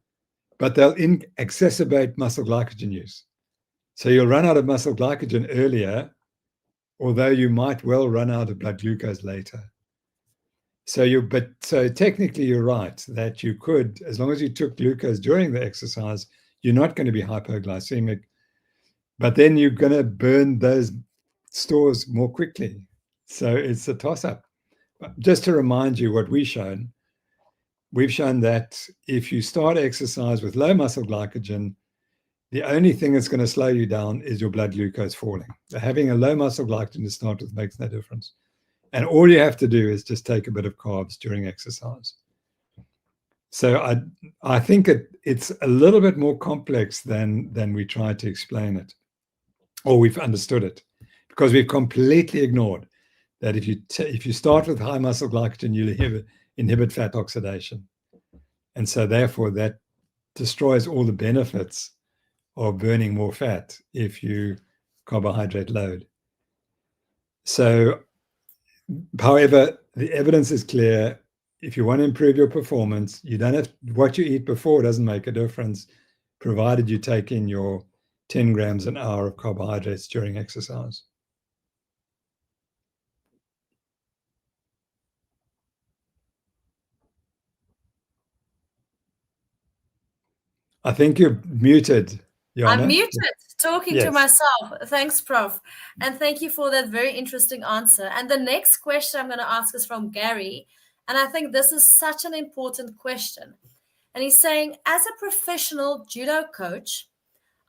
but they'll exacerbate muscle glycogen use. So you'll run out of muscle glycogen earlier, although you might well run out of blood glucose later. So technically you're right that you could, as long as you took glucose during the exercise, you're not going to be hypoglycemic, but then you're going to burn those stores more quickly. So it's a toss-up. Just to remind you what we've shown that if you start exercise with low muscle glycogen, the only thing that's going to slow you down is your blood glucose falling. So having a low muscle glycogen to start with makes no difference. And all you have to do is just take a bit of carbs during exercise. So I think it's a little bit more complex than we tried to explain it, or we've understood it, because we've completely ignored that if you start with high muscle glycogen, you'll inhibit fat oxidation. And so therefore that destroys all the benefits of burning more fat if you carbohydrate load. So, however, the evidence is clear. If you want to improve your performance, you don't have, what you eat before doesn't make a difference, provided you take in your 10 grams an hour of carbohydrates during exercise. I think you're muted, Jana.
I'm muted. talking to
Yes.
myself. Thanks, Prof. And thank you for that very interesting answer. And the next question I'm going to ask is from Gary. And I think this is such an important question. And he's saying, as a professional judo coach,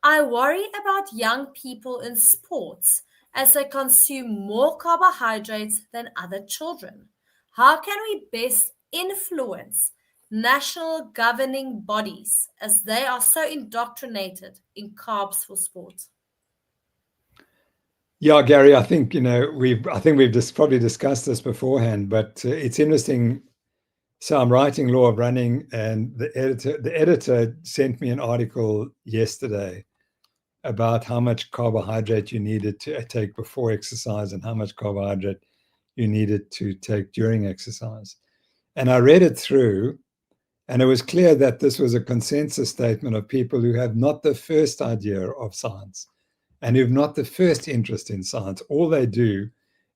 I worry about young people in sports as they consume more carbohydrates than other children. How can we best influence national governing bodies as they are so indoctrinated in carbs for sport?
Yeah, Gary, I think we've just probably discussed this beforehand, but it's interesting. So I'm writing Law of Running, and the editor sent me an article yesterday about how much carbohydrate you needed to take before exercise and how much carbohydrate you needed to take during exercise. And I read it through, and it was clear that this was a consensus statement of people who have not the first idea of science and who have not the first interest in science. All they do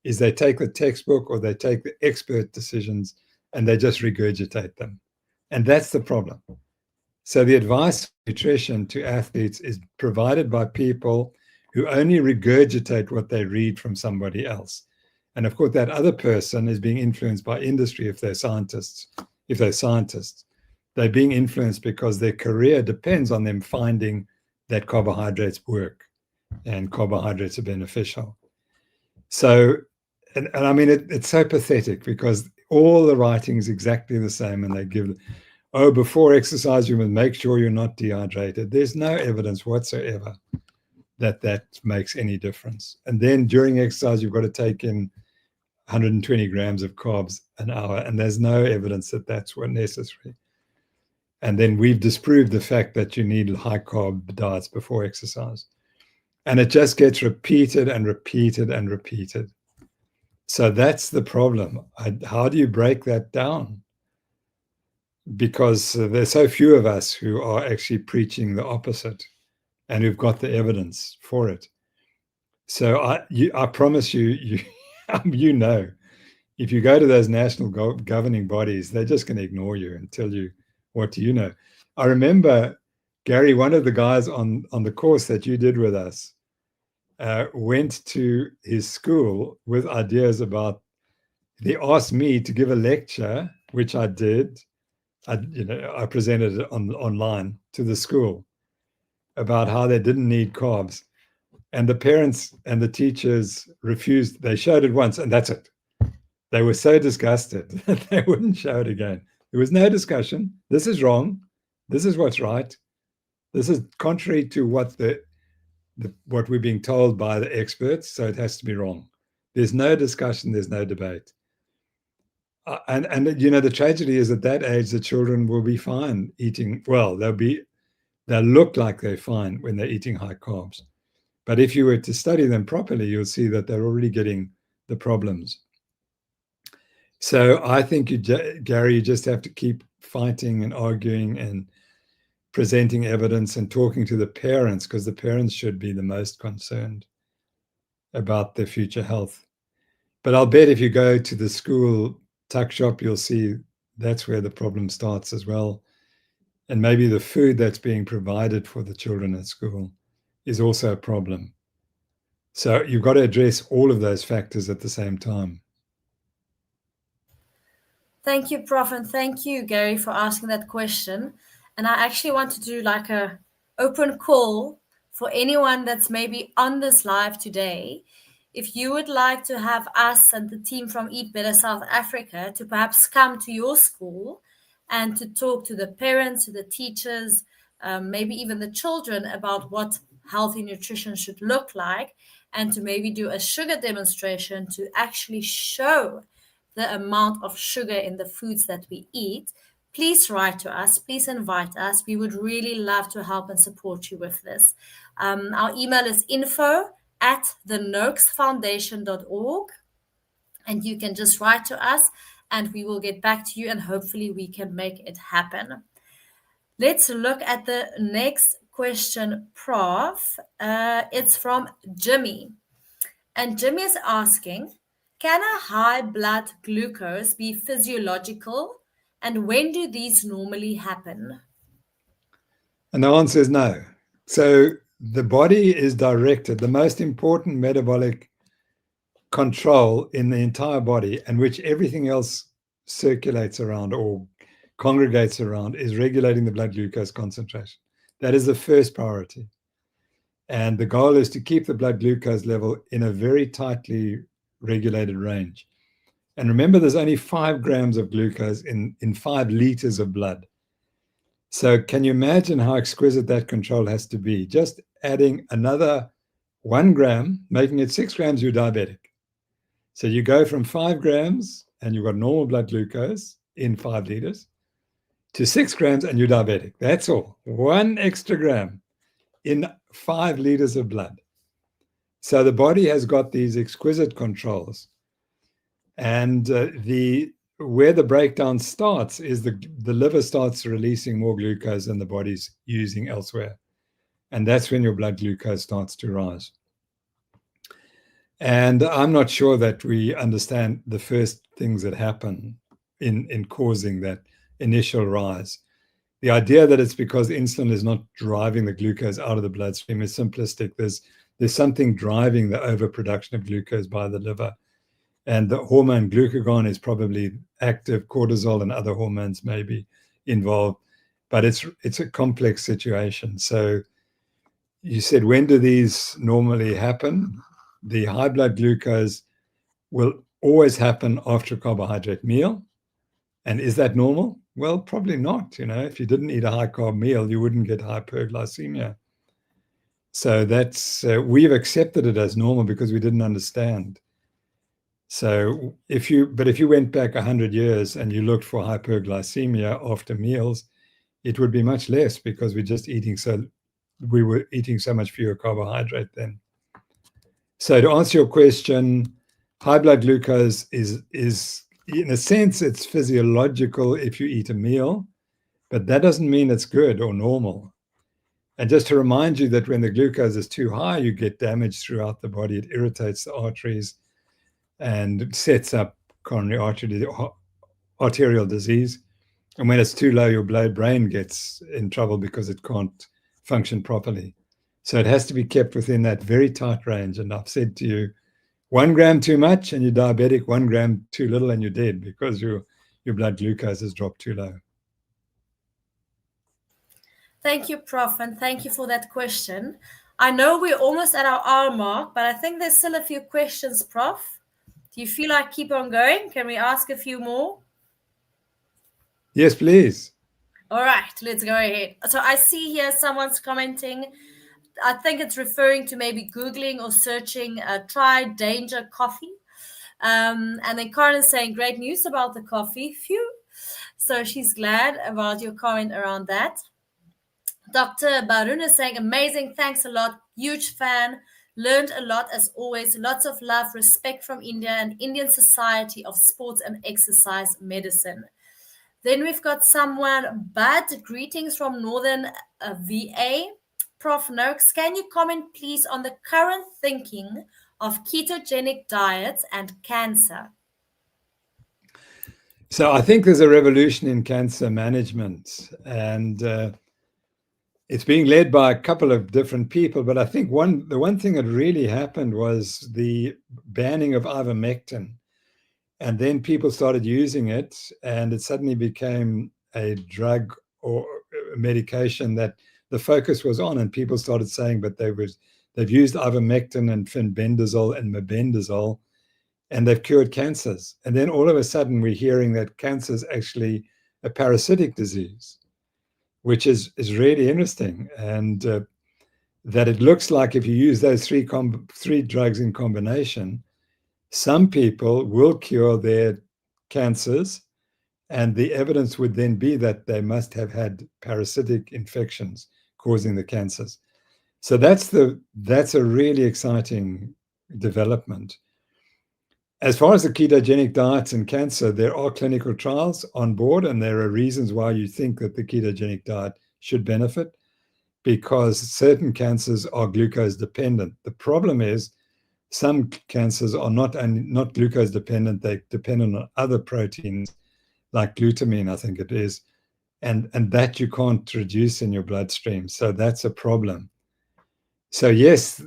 is they take the textbook or they take the expert decisions and they just regurgitate them. And that's the problem. So the advice of nutrition to athletes is provided by people who only regurgitate what they read from somebody else. And of course, that other person is being influenced by industry if they're scientists. They're being influenced because their career depends on them finding that carbohydrates work and carbohydrates are beneficial. So, and I mean, it's so pathetic because all the writing is exactly the same, and they give, oh, before exercise, you must make sure you're not dehydrated. There's no evidence whatsoever that makes any difference. And then during exercise, you've got to take in 120 grams of carbs an hour, and there's no evidence that that's what necessary. And then we've disproved the fact that you need high carb diets before exercise. And it just gets repeated and repeated and repeated. So that's the problem. How do you break that down? Because there's so few of us who are actually preaching the opposite and who've got the evidence for it. So I promise you, you know, if you go to those national governing bodies, they're just going to ignore you and tell you, what do you know? I remember, Gary, one of the guys on the course that you did with us went to his school with ideas about, they asked me to give a lecture, which I did. I presented it online to the school about how they didn't need carbs. And the parents and the teachers refused. They showed it once and that's it. They were so disgusted that they wouldn't show it again. There was no discussion. This is wrong. This is what's right. This is contrary to what what we're being told by the experts, so it has to be wrong. There's no discussion. There's no debate. And you know, the tragedy is at that age, the children will be fine eating. Well, they'll look like they're fine when they're eating high carbs. But if you were to study them properly, you'll see that they're already getting the problems. So I think, Gary, you just have to keep fighting and arguing and presenting evidence and talking to the parents, because the parents should be the most concerned about their future health. But I'll bet if you go to the school tuck shop, you'll see that's where the problem starts as well. And maybe the food that's being provided for the children at school is also a problem. So you've got to address all of those factors at the same time.
Thank you, Prof, and thank you, Gary, for asking that question. And I actually want to do like a open call for anyone that's maybe on this live today. If you would like to have us and the team from Eat Better South Africa to perhaps come to your school and to talk to the parents, to the teachers, maybe even the children about what healthy nutrition should look like, and to maybe do a sugar demonstration to actually show the amount of sugar in the foods that we eat, please write to us. Please invite us. We would really love to help and support you with this. Our email is info@thenoakesfoundation.org. And you can just write to us and we will get back to you and hopefully we can make it happen. Let's look at the next question, Prof. It's from Jimmy. And Jimmy is asking, can a high blood glucose be physiological? And when do these normally happen?
And the answer is no. So the body is directed, the most important metabolic control in the entire body, and which everything else circulates around or congregates around, is regulating the blood glucose concentration. That is the first priority. And the goal is to keep the blood glucose level in a very tightly regulated range. And remember, there's only 5 grams of glucose in 5 liters of blood. So can you imagine how exquisite that control has to be? Just adding another 1 gram, making it 6 grams, you're diabetic. So you go from 5 grams and you've got normal blood glucose in 5 liters to 6 grams and you're diabetic. That's all. 1 extra gram in 5 liters of blood. So the body has got these exquisite controls. And where the breakdown starts is the liver starts releasing more glucose than the body's using elsewhere. And that's when your blood glucose starts to rise. And I'm not sure that we understand the first things that happen in causing that initial rise. The idea that it's because insulin is not driving the glucose out of the bloodstream is simplistic. There's something driving the overproduction of glucose by the liver. And the hormone glucagon is probably active, cortisol and other hormones may be involved, but it's a complex situation. So you said, when do these normally happen? The high blood glucose will always happen after a carbohydrate meal. And is that normal? Well, probably not. If you didn't eat a high carb meal, you wouldn't get hyperglycemia. So that's we've accepted it as normal because we didn't understand. So if you went back 100 years and you looked for hyperglycemia after meals, it would be much less because we were eating so much fewer carbohydrate then. So to answer your question, high blood glucose is in a sense, it's physiological if you eat a meal, but that doesn't mean it's good or normal. And just to remind you that when the glucose is too high, you get damage throughout the body. It irritates the arteries and sets up coronary arterial disease. And when it's too low, your brain gets in trouble because it can't function properly. So it has to be kept within that very tight range. And I've said to you, 1 gram too much and you're diabetic, 1 gram too little and you're dead because your blood glucose has dropped too low.
Thank you, Prof, and thank you for that question. I know we're almost at our hour mark, but I think there's still a few questions, Prof. Do you feel like keep on going? Can we ask a few more?
Yes, please.
All right, let's go ahead. So I see here someone's commenting. I think it's referring to maybe Googling or searching Try Danger Coffee. And then Karen is saying, great news about the coffee. Phew. So she's glad about your comment around that. Dr. Barun is saying, amazing, thanks a lot. Huge fan. Learned a lot as always. Lots of love, respect from India and Indian Society of Sports and Exercise Medicine. Then we've got someone, Bud, greetings from Northern VA. Prof Noakes, can you comment please on the current thinking of ketogenic diets and cancer?
So I think there's a revolution in cancer management, and it's being led by a couple of different people. But I think the one thing that really happened was the banning of ivermectin. And then people started using it, and it suddenly became a drug or a medication that the focus was on. And people started saying, but they've used ivermectin and fenbendazole and mebendazole, and they've cured cancers. And then all of a sudden, we're hearing that cancer is actually a parasitic disease, which is really interesting. And that it looks like if you use those three drugs in combination, some people will cure their cancers, and the evidence would then be that they must have had parasitic infections causing the cancers. So that's a really exciting development. As far as the ketogenic diets and cancer, there are clinical trials on board, and there are reasons why you think that the ketogenic diet should benefit, because certain cancers are glucose dependent. The problem is some cancers are not glucose dependent, they're dependent on other proteins like glutamine, I think it is, and that you can't reduce in your bloodstream. So that's a problem. So yes,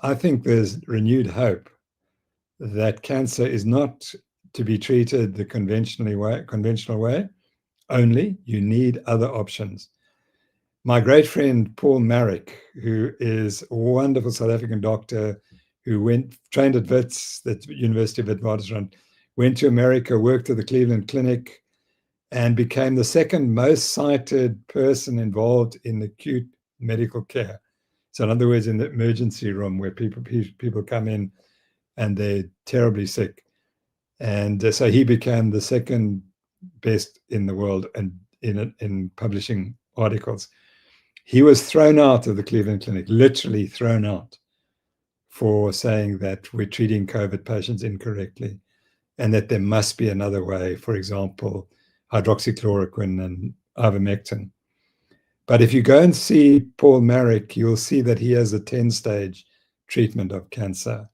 I think there's renewed hope that cancer is not to be treated the conventional way only. You need other options. My great friend Paul Marek, who is a wonderful South African doctor who trained at Wits, the University of Witwatersrand, went to America, worked at the Cleveland Clinic, and became the second most cited person involved in acute medical care. So in other words, in the emergency room where people come in and they're terribly sick. And so he became the second best in the world and in publishing articles. He was thrown out of the Cleveland Clinic, literally thrown out, for saying that we're treating COVID patients incorrectly and that there must be another way, for example, hydroxychloroquine and ivermectin. But if you go and see Paul Marek, you'll see that he has a 10-stage treatment of cancer.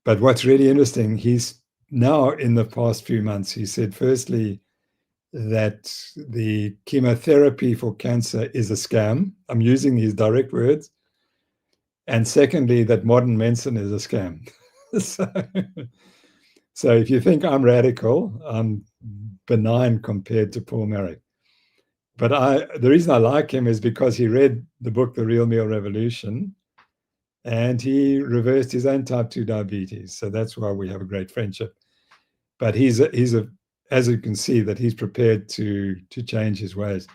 But what's really interesting, he's now in the past few months, he said, firstly, that the chemotherapy for cancer is a scam. I'm using his direct words. And secondly, that modern medicine is a scam. So if you think I'm radical, I'm benign compared to Paul Marek. But the reason I like him is because he read the book, The Real Meal Revolution, and he reversed his own type 2 diabetes. So that's why we have a great friendship. But he's as you can see, that he's prepared to change his ways.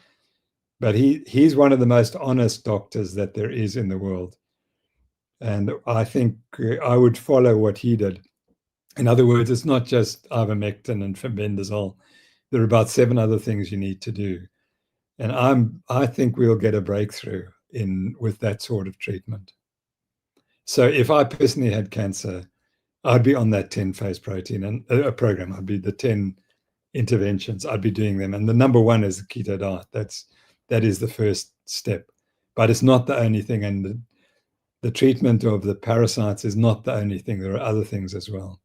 But he's one of the most honest doctors that there is in the world. And I think I would follow what he did. In other words, it's not just ivermectin and fenbendazole. There are about 7 other things you need to do. And I think we'll get a breakthrough with that sort of treatment. So if I personally had cancer, I'd be on that 10-phase protein and a program. I'd be the 10 interventions. I'd be doing them. And the number one is the keto diet. That is the first step. But it's not the only thing. And the treatment of the parasites is not the only thing. There are other things as well.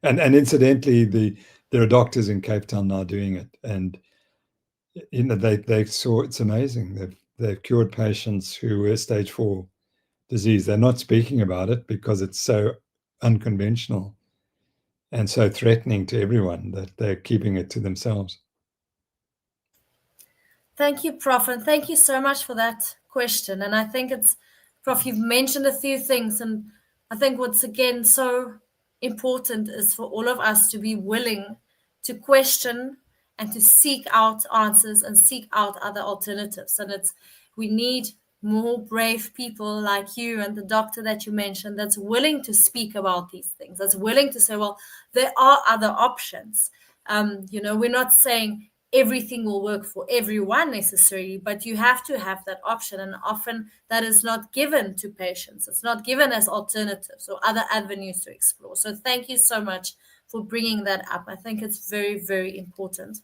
And incidentally, there are doctors in Cape Town now doing it. And they saw it's amazing. They've cured patients who were stage 4 disease. They're not speaking about it because it's so unconventional and so threatening to everyone that they're keeping it to themselves.
Thank you, Prof. And thank you so much for that question. And I think Prof, you've mentioned a few things. And I think what's, again, so important is for all of us to be willing to question and to seek out answers and seek out other alternatives. And we need more brave people like you and the doctor that you mentioned that's willing to speak about these things, that's willing to say, well, there are other options. We're not saying everything will work for everyone necessarily, but you have to have that option. And often that is not given to patients. It's not given as alternatives or other avenues to explore. So thank you so much for bringing that up. I think it's very, very important.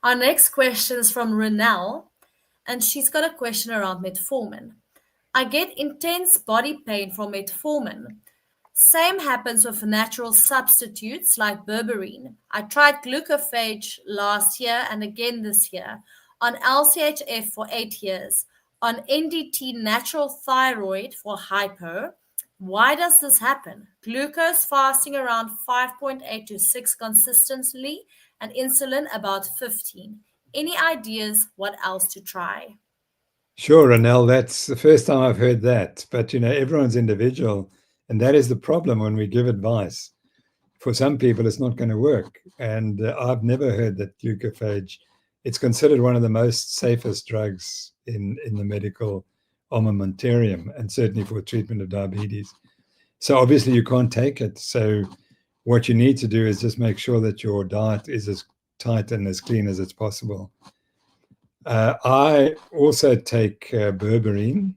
Our next question is from Renelle, and she's got a question around metformin. I get intense body pain from metformin. Same happens with natural substitutes like berberine. I tried glucophage last year and again this year, on LCHF for 8 years, on NDT natural thyroid for hypo. Why does this happen? Glucose fasting around 5.8 to 6 consistently, and insulin about 15. Any ideas what else to try?
Sure, Ranel, that's the first time I've heard that. But, everyone's individual. And that is the problem when we give advice. For some people, it's not going to work. And I've never heard that glucophage, it's considered one of the most safest drugs in the medical armamentarium, and certainly for treatment of diabetes. So obviously you can't take it. So what you need to do is just make sure that your diet is as tight and as clean as it's possible. I also take berberine,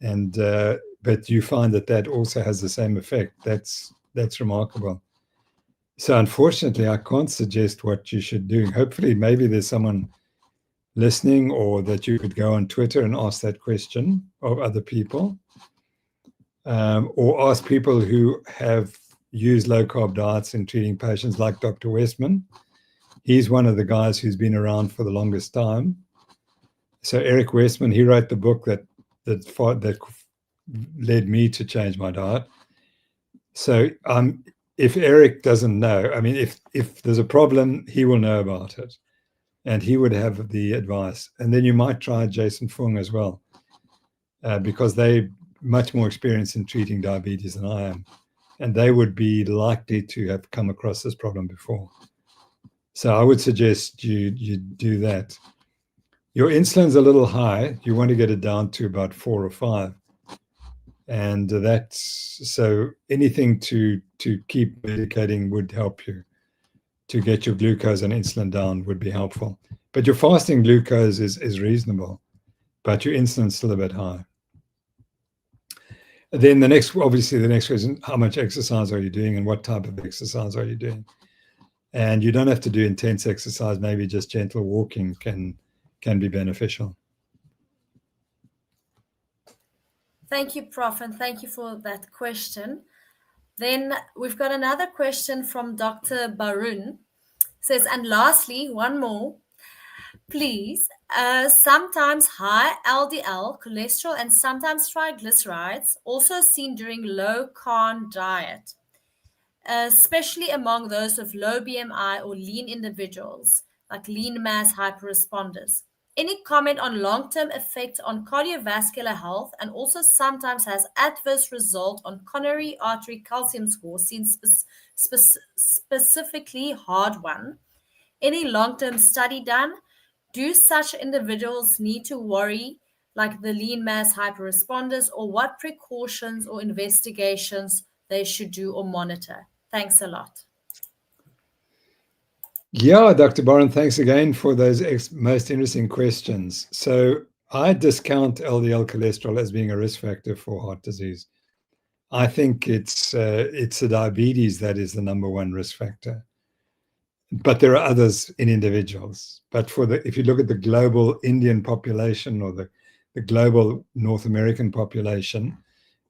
but you find that also has the same effect. That's remarkable. So unfortunately, I can't suggest what you should do. Hopefully, maybe there's someone listening, or that you could go on Twitter and ask that question of other people, or ask people who have used low-carb diets in treating patients, like Dr. Westman. He's one of the guys who's been around for the longest time. So Eric Westman, he wrote the book that led me to change my diet. So if Eric doesn't know, I mean, if there's a problem, he will know about it, and he would have the advice. And then you might try Jason Fung as well, because they're much more experienced in treating diabetes than I am, and they would be likely to have come across this problem before. So I would suggest you do that. Your insulin's a little high. You want to get it down to about 4 or 5. And that's so anything to keep medicating would help you. To get your glucose and insulin down would be helpful. But your fasting glucose is reasonable, but your insulin's still a bit high. Then the next question, how much exercise are you doing and what type of exercise are you doing? And you don't have to do intense exercise. Maybe just gentle walking can be beneficial.
Thank you, Prof, and thank you for that question. Then we've got another question from Dr. Barun. Says, and lastly, one more, please. Sometimes high LDL cholesterol and sometimes triglycerides also seen during low-carb diet, especially among those with low BMI or lean individuals, like lean mass hyperresponders. Any comment on long-term effects on cardiovascular health, and also sometimes has adverse result on coronary artery calcium score, seen specifically hard one? Any long-term study done? Do such individuals need to worry, like the lean mass hyperresponders, or what precautions or investigations they should do or monitor? Thanks a lot.
Yeah, Dr. Barron, thanks again for those most interesting questions. So I discount LDL cholesterol as being a risk factor for heart disease. I think it's the diabetes that is the number one risk factor. But there are others in individuals. But if you look at the global Indian population or the global North American population,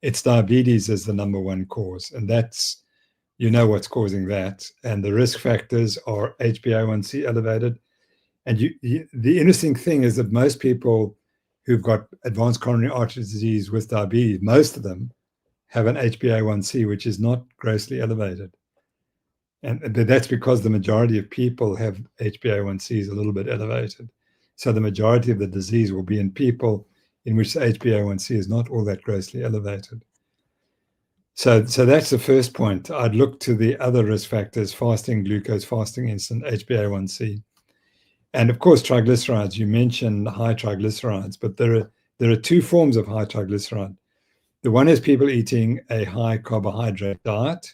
it's diabetes is the number one cause. And that's, you know what's causing that. And the risk factors are HbA1c elevated. And the interesting thing is that most people who've got advanced coronary artery disease with diabetes, most of them have an HbA1c, which is not grossly elevated. And that's because the majority of people have HbA1cs a little bit elevated. So the majority of the disease will be in people in which the HbA1c is not all that grossly elevated. So that's the first point. I'd look to the other risk factors: fasting glucose, fasting insulin, HbA1c. And of course, triglycerides. You mentioned high triglycerides, but there are two forms of high triglyceride. The one is people eating a high carbohydrate diet,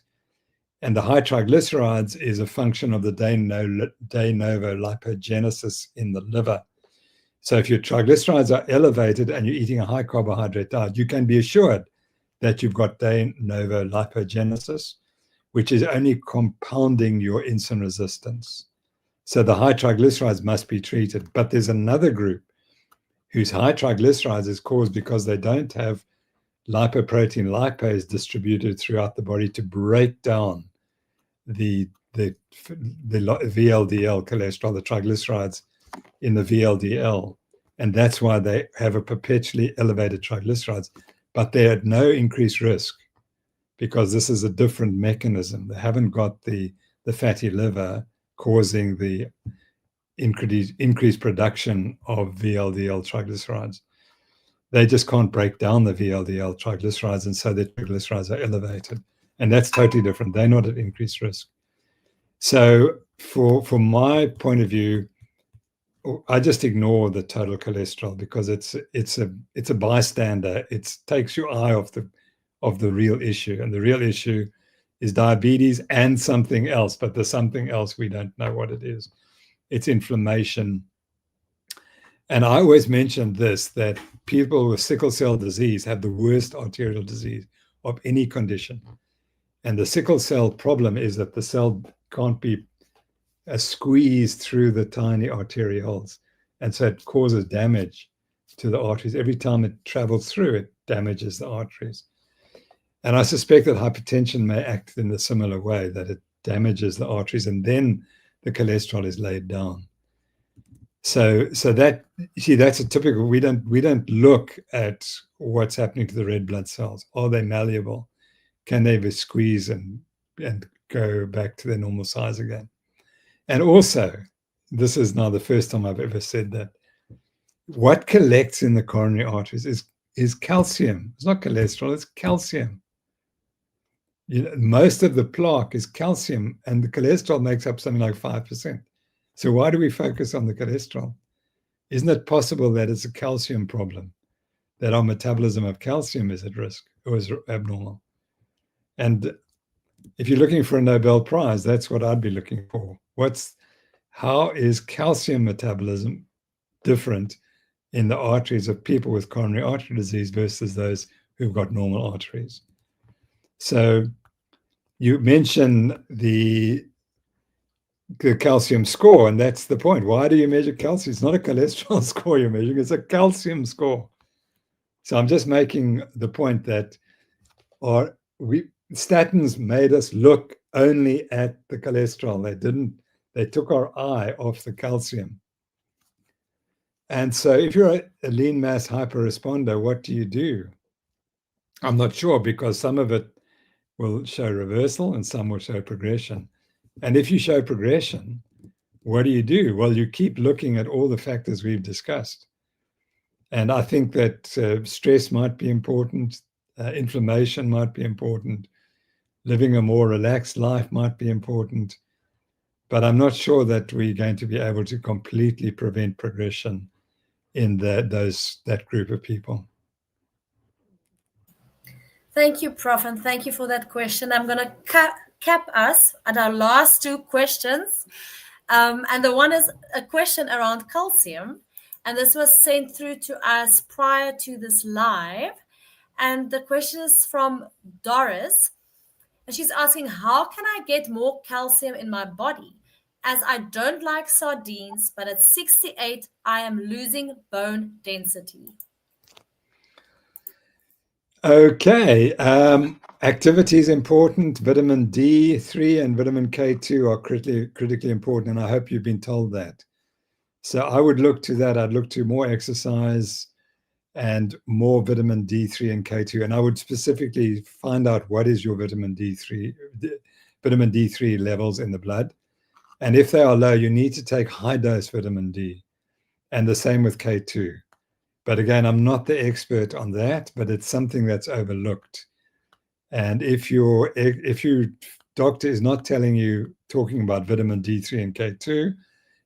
and the high triglycerides is a function of the de novo lipogenesis in the liver. So if your triglycerides are elevated and you're eating a high carbohydrate diet, you can be assured that you've got de novo lipogenesis, which is only compounding your insulin resistance. So the high triglycerides must be treated. But there's another group whose high triglycerides is caused because they don't have lipoprotein lipase distributed throughout the body to break down the VLDL cholesterol, the triglycerides in the VLDL. And that's why they have a perpetually elevated triglycerides. But they're at no increased risk because this is a different mechanism. They haven't got the fatty liver causing the increased production of VLDL triglycerides. They just can't break down the VLDL triglycerides, and so their triglycerides are elevated. And that's totally different. They're not at increased risk. So from my point of view, I just ignore the total cholesterol because it's a bystander. It takes your eye off the real issue, and the real issue is diabetes and something else. But the something else we don't know what it is. It's inflammation. And I always mention this, that people with sickle cell disease have the worst arterial disease of any condition. And the sickle cell problem is that the cell can't be squeezed through the tiny arterioles. And so it causes damage to the arteries. Every time it travels through, it damages the arteries. And I suspect that hypertension may act in a similar way, that it damages the arteries and then the cholesterol is laid down. So that, you see, that's a typical. We don't look at what's happening to the red blood cells. Are they malleable? Can they be squeezed and go back to their normal size again? And also, this is now the first time I've ever said that. What collects in the coronary arteries is calcium. It's not cholesterol, it's calcium. Most of the plaque is calcium, and the cholesterol makes up something like 5%. So why do we focus on the cholesterol? Isn't it possible that it's a calcium problem, that our metabolism of calcium is at risk or is abnormal? And if you're looking for a Nobel Prize, that's what I'd be looking for. How is calcium metabolism different in the arteries of people with coronary artery disease versus those who've got normal arteries? So you mention the calcium score, and that's the point. Why do you measure calcium? It's not a cholesterol score you're measuring, it's a calcium score. So I'm just making the point that statins made us look only at the cholesterol. They took our eye off the calcium. And so if you're a lean mass hyperresponder, what do? I'm not sure, because some of it will show reversal and some will show progression. And if you show progression, what do? Well, you keep looking at all the factors we've discussed. And I think that stress might be important, inflammation might be important, living a more relaxed life might be important, but I'm not sure that we're going to be able to completely prevent progression in that group of people.
Thank you, Prof, and thank you for that question. I'm going to cap us at our last two questions. And the one is a question around calcium. And this was sent through to us prior to this live. And the question is from Doris. And she's asking, how can I get more calcium in my body? As I don't like sardines, but at 68, I am losing bone density.
Okay. Activity is important. Vitamin D3 and vitamin K2 are critically important, and I hope you've been told that. So I would look to that. I'd look to more exercise and more vitamin D3 and K2. And I would specifically find out what is your vitamin D3 levels in the blood. And if they are low, you need to take high dose vitamin D, and the same with K2. But again, I'm not the expert on that, but it's something that's overlooked. And if your doctor is not talking about vitamin D3 and K2,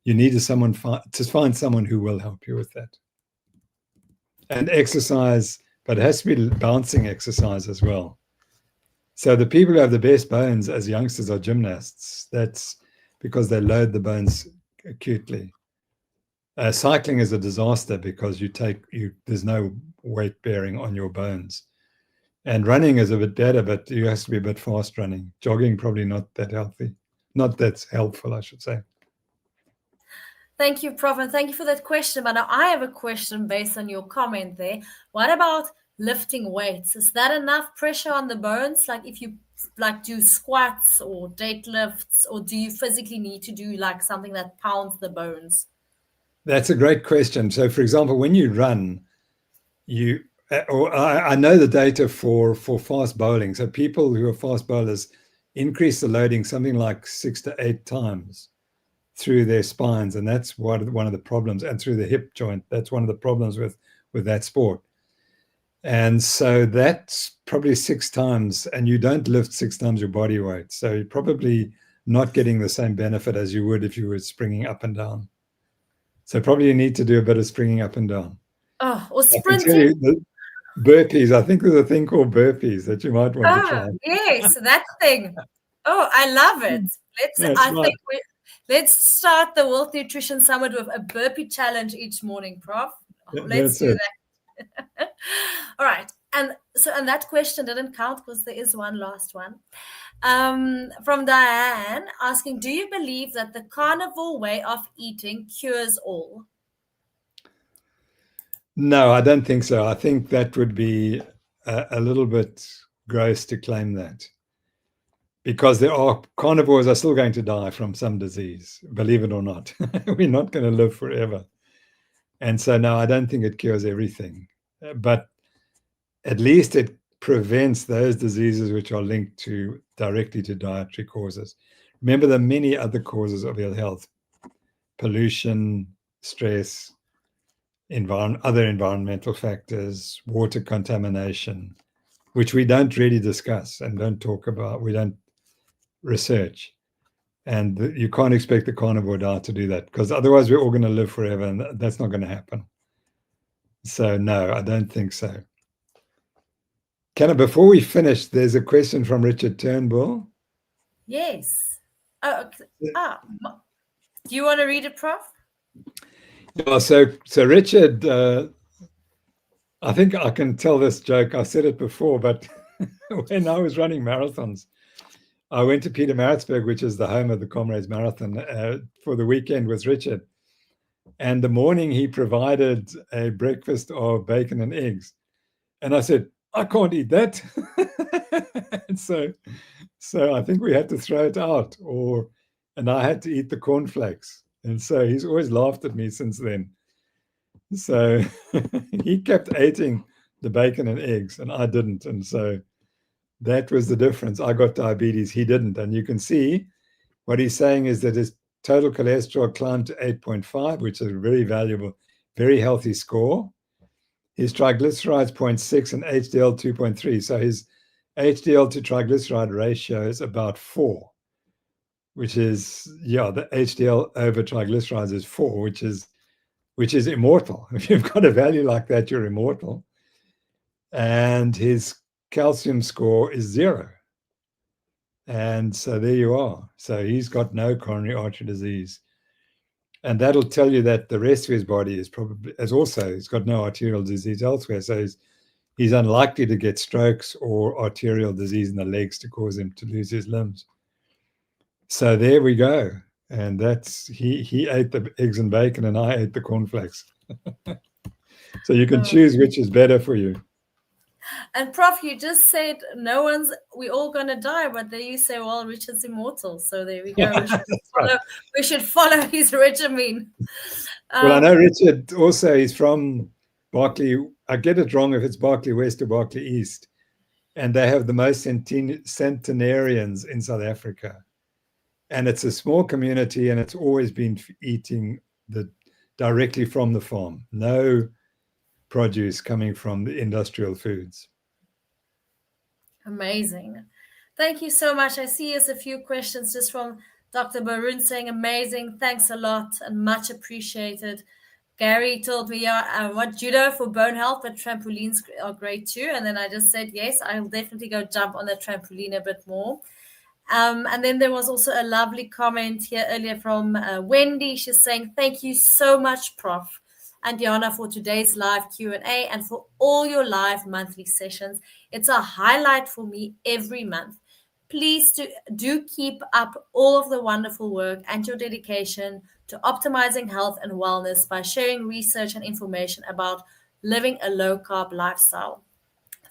you need to find someone who will help you with that. And exercise, but it has to be bouncing exercise as well. So the people who have the best bones as youngsters are gymnasts. That's because they load the bones acutely. Cycling is a disaster because there's no weight bearing on your bones. And running is a bit better, but you have to be a bit fast running. Jogging, probably not that healthy. Not that's helpful, I should say.
Thank you, Prof, and thank you for that question. But now I have a question based on your comment there. What about lifting weights? Is that enough pressure on the bones? Like if you do squats or deadlifts, or do you physically need to do like something that pounds the bones?
That's a great question. So, for example, when you run, I know the data for fast bowling. So people who are fast bowlers increase the loading something like 6 to 8 times through their spines, and that's one of the problems, and through the hip joint. That's one of the problems with that sport. And so that's probably 6 times, and you don't lift 6 times your body weight. So you're probably not getting the same benefit as you would if you were springing up and down. So probably you need to do a bit of springing up and down.
Oh, or sprinting.
Burpees. I think there's a thing called burpees that you might want to try.
Yes, that thing. Oh, I love it. Let's start the World Nutrition Summit with a burpee challenge each morning, Prof. Let's do that. All right. And that question didn't count because there is one last one. From Diane asking, do you believe that the carnivore way of eating cures all?
No, I don't think so. I think that would be a little bit gross to claim that. because there are carnivores are still going to die from some disease, believe it or not. We're not going to live forever. And so, no, I don't think it cures everything, but at least it prevents those diseases which are linked directly to dietary causes. Remember, there are many other causes of ill health: pollution, stress, other environmental factors, water contamination, which we don't really discuss and don't talk about. We don't research. And you can't expect the carnivore diet to do that, because otherwise we're all going to live forever, and that's not going to happen. So, no, I don't think so. Before we finish, there's a question from Richard Turnbull.
Yes. Oh, okay. Do you want to read it, Prof?
Yeah, so Richard, I think I can tell this joke. I said it before, but when I was running marathons, I went to Pietermaritzburg, which is the home of the Comrades Marathon, for the weekend with Richard. And the morning he provided a breakfast of bacon and eggs. And I said, I can't eat that. And so I think we had to throw it out, and I had to eat the cornflakes. And so he's always laughed at me since then. So he kept eating the bacon and eggs, and I didn't. And so that was the difference. I got diabetes, he didn't. And you can see what he's saying is that his total cholesterol climbed to 8.5, which is a very valuable, very healthy score. His triglycerides 0.6 and HDL 2.3. So his HDL to triglyceride ratio is about 4, which is, the HDL over triglycerides is 4, which is immortal. If you've got a value like that, you're immortal. And his calcium score is 0. And so there you are. So he's got no coronary artery disease. And that'll tell you that the rest of his body is he's got no arterial disease elsewhere. So he's unlikely to get strokes or arterial disease in the legs to cause him to lose his limbs. So there we go. And that's, he ate the eggs and bacon and I ate the cornflakes. So you can choose which is better for you.
And Prof, you just said we all gonna die, but then you say, well, Richard's immortal. So there we go. We should follow his regimen.
Well, I know Richard also is from Berkeley. I get it wrong if it's Berkeley West or Berkeley East. And they have the most centenarians in South Africa. And it's a small community, and it's always been eating directly from the farm. No produce coming from the industrial foods.
Amazing. Thank you so much. I see there's a few questions just from Dr. Barun saying amazing. Thanks a lot and much appreciated. Gary told me, I want judo for bone health, but trampolines are great too. And then I just said, yes, I'll definitely go jump on the trampoline a bit more. And then there was also a lovely comment here earlier from Wendy. She's saying, thank you so much, Prof. and Diana, for today's live Q&A and for all your live monthly sessions. It's a highlight for me every month. Please do keep up all of the wonderful work and your dedication to optimizing health and wellness by sharing research and information about living a low-carb lifestyle.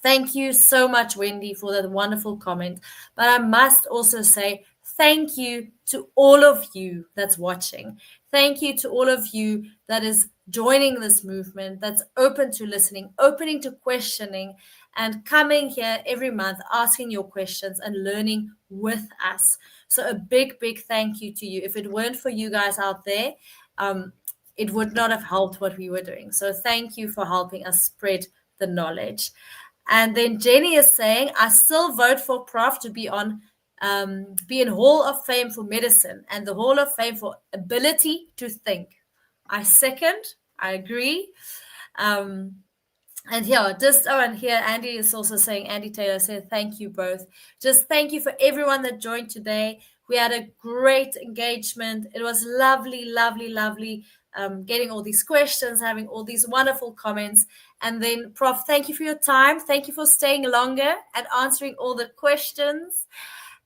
Thank you so much, Wendy, for that wonderful comment. But I must also say thank you to all of you that's watching. Thank you to all of you that is joining this movement, that's open to listening, opening to questioning, and coming here every month, asking your questions and learning with us. So a big, big thank you to you. If it weren't for you guys out there, it would not have helped what we were doing. So thank you for helping us spread the knowledge. And then Jenny is saying, I still vote for Prof to be in Hall of Fame for medicine and the Hall of Fame for ability to think. I second, I agree. And here, and here Andy is also saying, Andy Taylor said, thank you both. Just thank you for everyone that joined today. We had a great engagement. It was lovely, lovely, lovely. Getting all these questions, having all these wonderful comments. And then, Prof, thank you for your time. Thank you for staying longer and answering all the questions.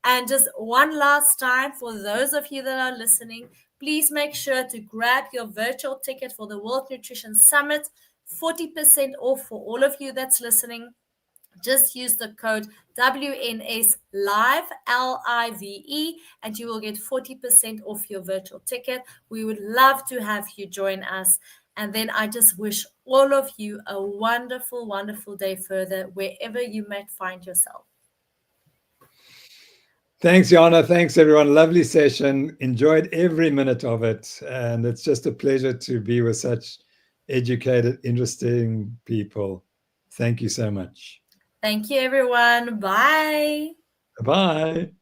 And just one last time, for those of you that are listening, please make sure to grab your virtual ticket for the World Nutrition Summit, 40% off for all of you that's listening. Just use the code WNS Live, LIVE, and you will get 40% off your virtual ticket. We would love to have you join us. And then I just wish all of you a wonderful, wonderful day further, wherever you might find yourself.
Thanks, Jana. Thanks, everyone. Lovely session. Enjoyed every minute of it. And it's just a pleasure to be with such educated, interesting people. Thank you so much.
Thank you, everyone. Bye.
Bye.